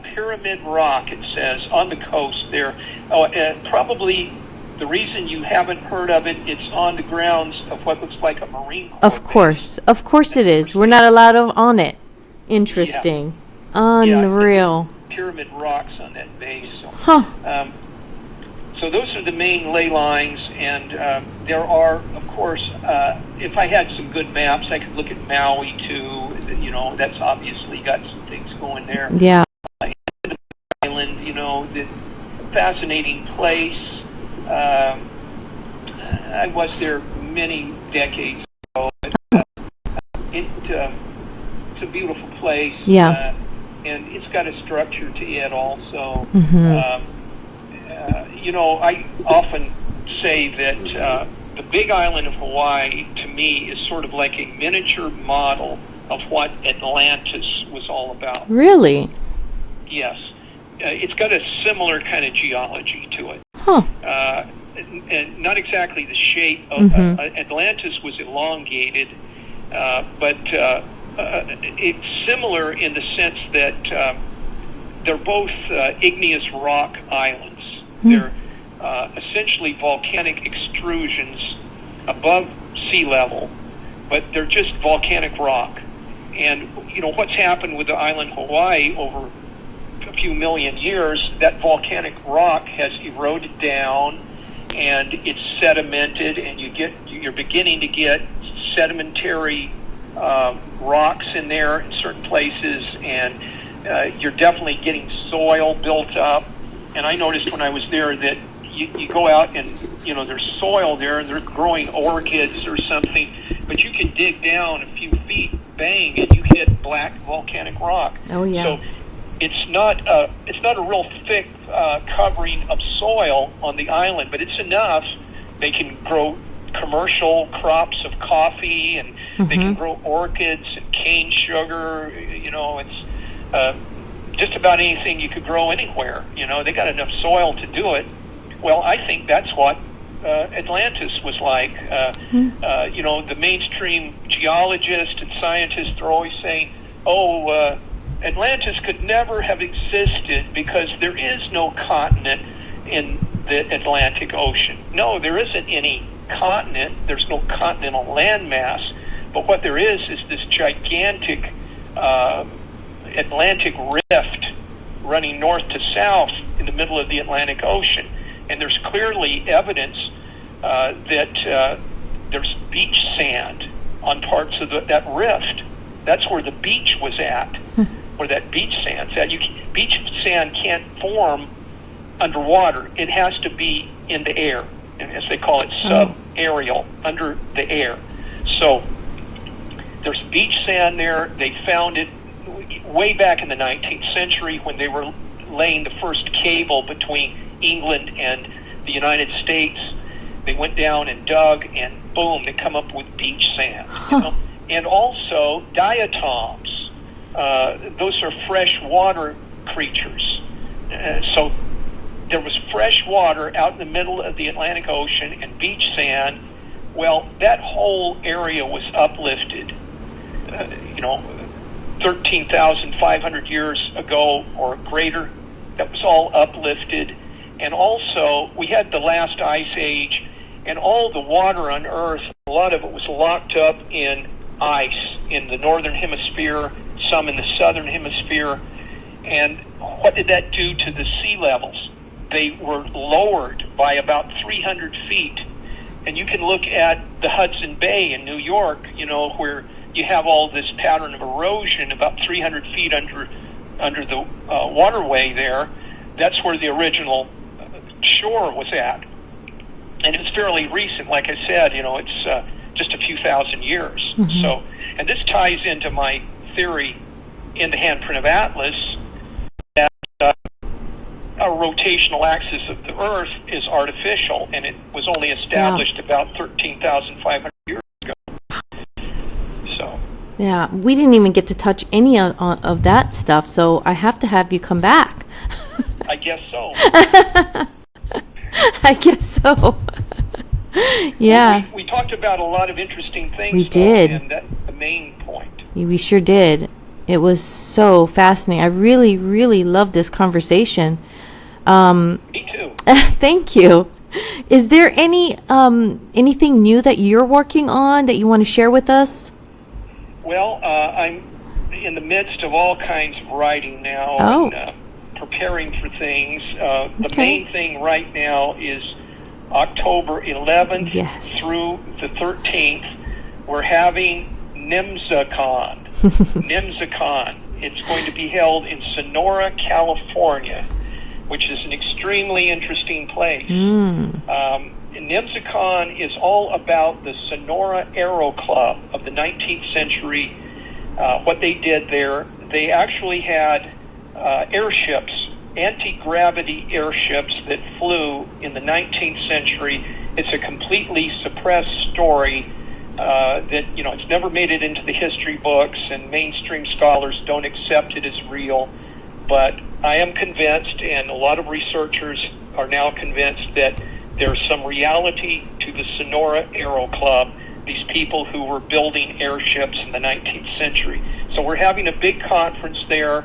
Pyramid Rock, it says, on the coast there. Oh, probably the reason you haven't heard of it, it's on the grounds of what looks like a Marine Corps Of course it is. We're not allowed on it. Interesting. Unreal. Pyramid Rocks on that base. So, Huh. so those are the main ley lines, and there are, of course, if I had some good maps, I could look at Maui too. That's obviously got some things going there. Yeah. Island, this fascinating place. I was there many decades ago. It's a beautiful place. Yeah. And it's got a structure to it also. Mm-hmm. I often say that the Big Island of Hawaii, to me, is sort of like a miniature model of what Atlantis was all about. Really? Yes. It's got a similar kind of geology to it. Huh. And not exactly the shape of Atlantis was elongated, but it's similar in the sense that they're both igneous rock islands. They're essentially volcanic extrusions above sea level, but they're just volcanic rock. And what's happened with the island Hawaii over a few million years, that volcanic rock has eroded down and it's sedimented, and you're beginning to get sedimentary rocks in there in certain places, and you're definitely getting soil built up. And I noticed when I was there that you go out and there's soil there and they're growing orchids or something, but you can dig down a few feet, bang, and you hit black volcanic rock. Oh yeah. So it's not a real thick covering of soil on the island, but it's enough. They can grow commercial crops of coffee, and they can grow orchids and cane sugar. It's just about anything you could grow anywhere. They got enough soil to do it. Well, I think that's what Atlantis was like. The mainstream geologists and scientists are always saying, Atlantis could never have existed because there is no continent in the Atlantic Ocean. No, there isn't any continent. There's no continental landmass. But what there is this gigantic Atlantic rift running north to south in the middle of the Atlantic Ocean. And there's clearly evidence that there's beach sand on parts of that rift. That's where the beach was at, where that beach sand's at. Beach sand can't form underwater. It has to be in the air, and as they call it, subaerial, under the air. So there's beach sand there. They found it way back in the 19th century when they were laying the first cable between England and the United States. They went down and dug, and boom, they come up with beach sand. And also diatoms. Those are freshwater creatures. So there was fresh water out in the middle of the Atlantic Ocean and beach sand. Well, that whole area was uplifted, 13,500 years ago or greater. That was all uplifted. And also, we had the last ice age, and all the water on Earth, a lot of it was locked up in ice in the northern hemisphere, some in the southern hemisphere. And what did that do to the sea levels? they were lowered by about 300 feet. And you can look at the Hudson Bay in New York, where you have all this pattern of erosion about 300 feet under the waterway there. That's where the original shore was at. And it's fairly recent. Like I said, it's just a few thousand years. Mm-hmm. So, and this ties into my theory in the handprint of Atlas that a rotational axis of the Earth is artificial, and it was only established about 13,500 years ago. So. Yeah, we didn't even get to touch any of that stuff, so I have to have you come back. I guess so. I guess so. Yeah. Well, we talked about a lot of interesting things. We did. And that's the main point. We sure did. It was so fascinating. I really, really loved this conversation. Me too. Thank you. Is there anything new that you're working on that you want to share with us? Well, I'm in the midst of all kinds of writing now. Oh. And, preparing for things. The main thing right now is October 11th through the 13th. We're having NIMSACon. NIMSACon. It's going to be held in Sonora, California, which is an extremely interesting place. NIMSACon is all about the Sonora Aero Club of the 19th century. What they did there, they actually had airships, anti-gravity airships that flew in the 19th century. It's a completely suppressed story that, it's never made it into the history books, and mainstream scholars don't accept it as real. But I am convinced, and a lot of researchers are now convinced, that there's some reality to the Sonora Aero Club, these people who were building airships in the 19th century. So we're having a big conference there,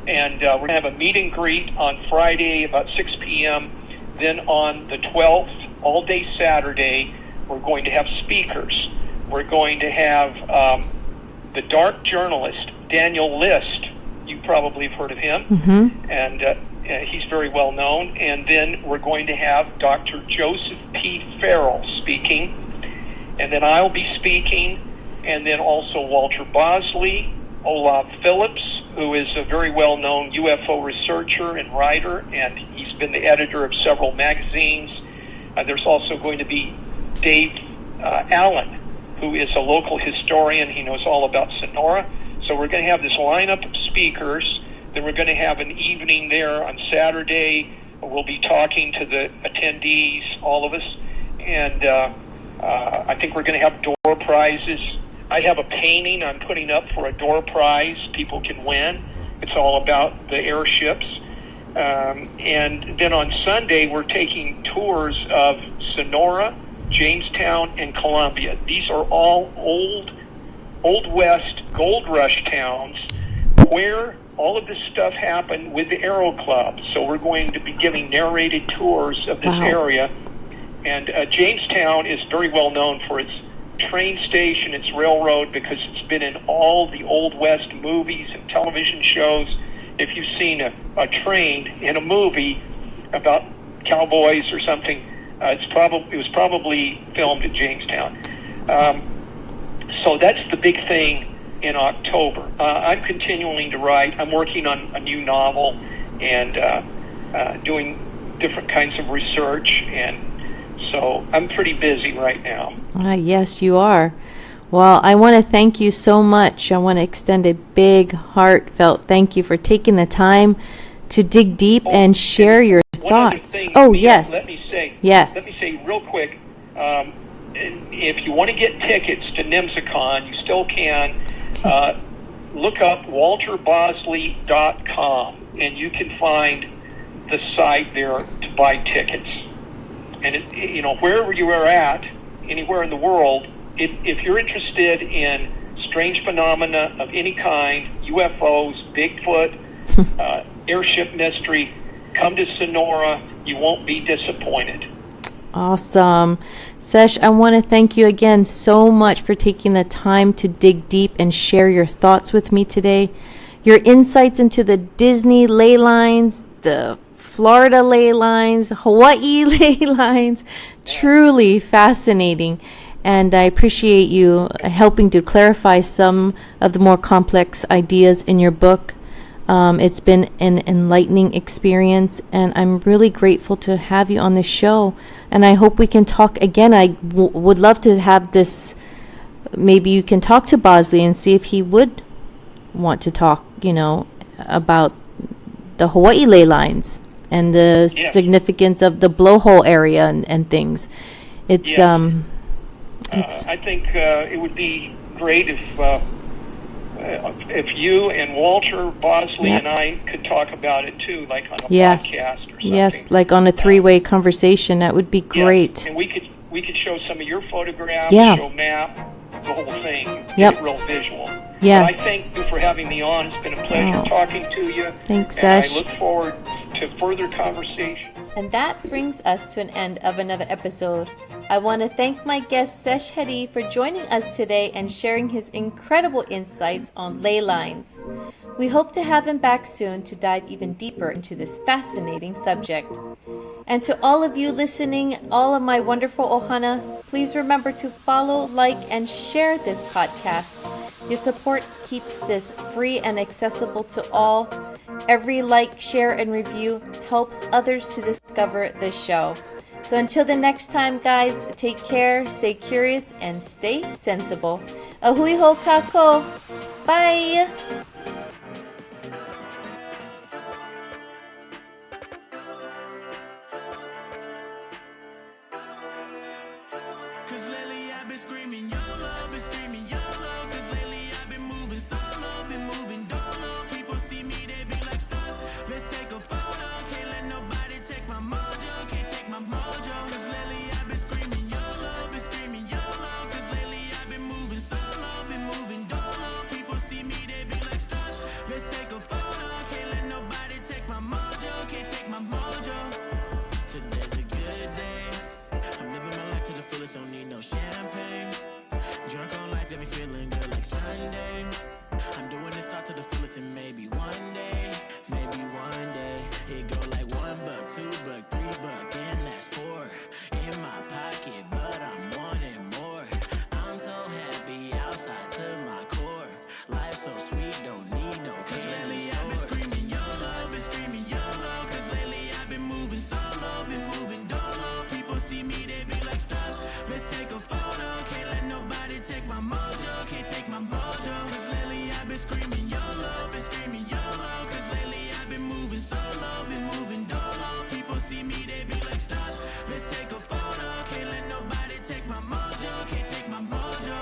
and we're going to have a meet and greet on Friday about 6 p.m. Then on the 12th, all day Saturday, we're going to have speakers. We're going to have the dark journalist, Daniel List. You probably have heard of him. Mm-hmm. And he's very well known. And then we're going to have Dr. Joseph P. Farrell speaking. And then I'll be speaking. And then also Walter Bosley, Olaf Phillips, who is a very well-known UFO researcher and writer, and he's been the editor of several magazines. There's also going to be Dave Allen, who is a local historian. He knows all about Sonora. So we're going to have this lineup of speakers. Then we're going to have an evening there on Saturday. We'll be talking to the attendees, all of us. And I think we're going to have door prizes. I have a painting I'm putting up for a door prize people can win. It's all about the airships. And then on Sunday, we're taking tours of Sonora, Jamestown, and Columbia. These are all Old West gold rush towns where all of this stuff happened with the Aero Club. So we're going to be giving narrated tours of this area. And Jamestown is very well known for its train station, its railroad, because it's been in all the Old West movies and television shows. If you've seen a train in a movie about cowboys or something, it was probably filmed at Jamestown. So that's the big thing in October. I'm continuing to write. I'm working on a new novel and doing different kinds of research, and so I'm pretty busy right now. Yes, you are. Well, I want to thank you so much. I want to extend a big, heartfelt thank you for taking the time to dig deep and share your thoughts. Yes. Let me say real quick, if you want to get tickets to NIMSACon, you still can. Look up walterbosley.com, and you can find the site there to buy tickets. And wherever you are at, anywhere in the world, if you're interested in strange phenomena of any kind, UFOs, Bigfoot, airship mystery, come to Sonora. You won't be disappointed. Awesome. Sesh, I want to thank you again so much for taking the time to dig deep and share your thoughts with me today. Your insights into the Disney ley lines, the Florida ley lines, Hawaii ley lines. Truly fascinating. And I appreciate you helping to clarify some of the more complex ideas in your book. It's been an enlightening experience, and I'm really grateful to have you on the show. And I hope we can talk again. I would love to have this. Maybe you can talk to Bosley and see if he would want to talk, about the Hawaii ley lines and the significance of the blowhole area and things. It's I think it would be great if you and Walter Bosley and I could talk about it too, like on a podcast or something. Yes, like on a three-way conversation. That would be great. And we could show some of your photographs, show map, the whole thing, get it real visual. Yes. But I thank you for having me on. It's been a pleasure talking to you. Thanks, and Sesh. I look forward to further conversation. And that brings us to an end of another episode. I want to thank my guest Sesh Hedy for joining us today and sharing his incredible insights on ley lines. We hope to have him back soon to dive even deeper into this fascinating subject. And to all of you listening, all of my wonderful ohana, please remember to follow, like, and share this podcast. Your support keeps this free and accessible to all. Every like, share, and review helps others to discover the show. So until the next time, guys, take care, stay curious, and stay sensible. Ahui ho kako. Bye! Cause lately I've been screaming YOLO, cause lately I've been moving solo, been moving dolo. People see me, they be like, stop, let's take a photo. Can't let nobody take my mojo, can't take my mojo. Cause lately I've been screaming YOLO, cause lately I've been moving solo, been moving dolo. People see me, they be like, stop, let's take a photo. Can't let nobody take my mojo, can't take my mojo. Today's a good day, I'm living my life to the fullest, don't need no champagne. Drunk on life, got me feeling good like Sunday. I'm doing this all to the fullest, and maybe one day, it go like $1, $2, $3, and that's $4 in my pocket, but I'm wanting more. I'm so happy outside to my core. Life so sweet, don't need no candy. Cause lately I've been screaming YOLO, cause lately I've been moving solo, been moving dolo. People see me, they be like, stop, let's take a photo. Can't let nobody take my mojo, can't take my mojo. Cause lately I've been screaming YOLO, cause lately I've been moving solo, been moving dolo. People see me, they be like, stop, let's take a photo. Can't let nobody take my mojo, can't take my mojo.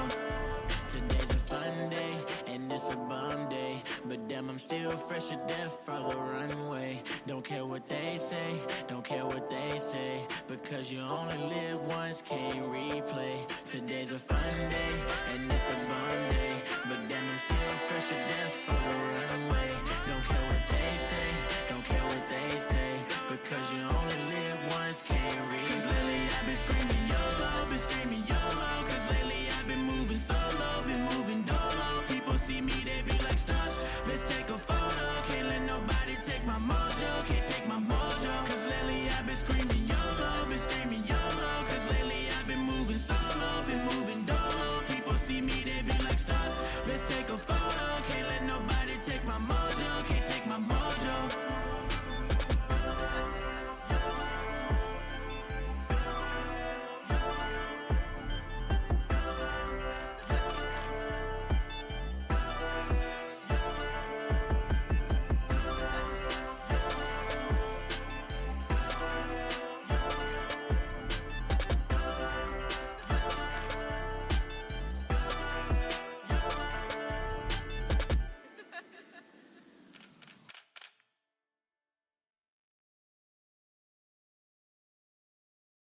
Today's a fun day, and it's a bum day, but damn, I'm still fresh to death for the runway. Don't care what they say, because you only live once, can't replay. Today's a fun day, and it's a bum day, but damn, I'm still fresh to death for the runway.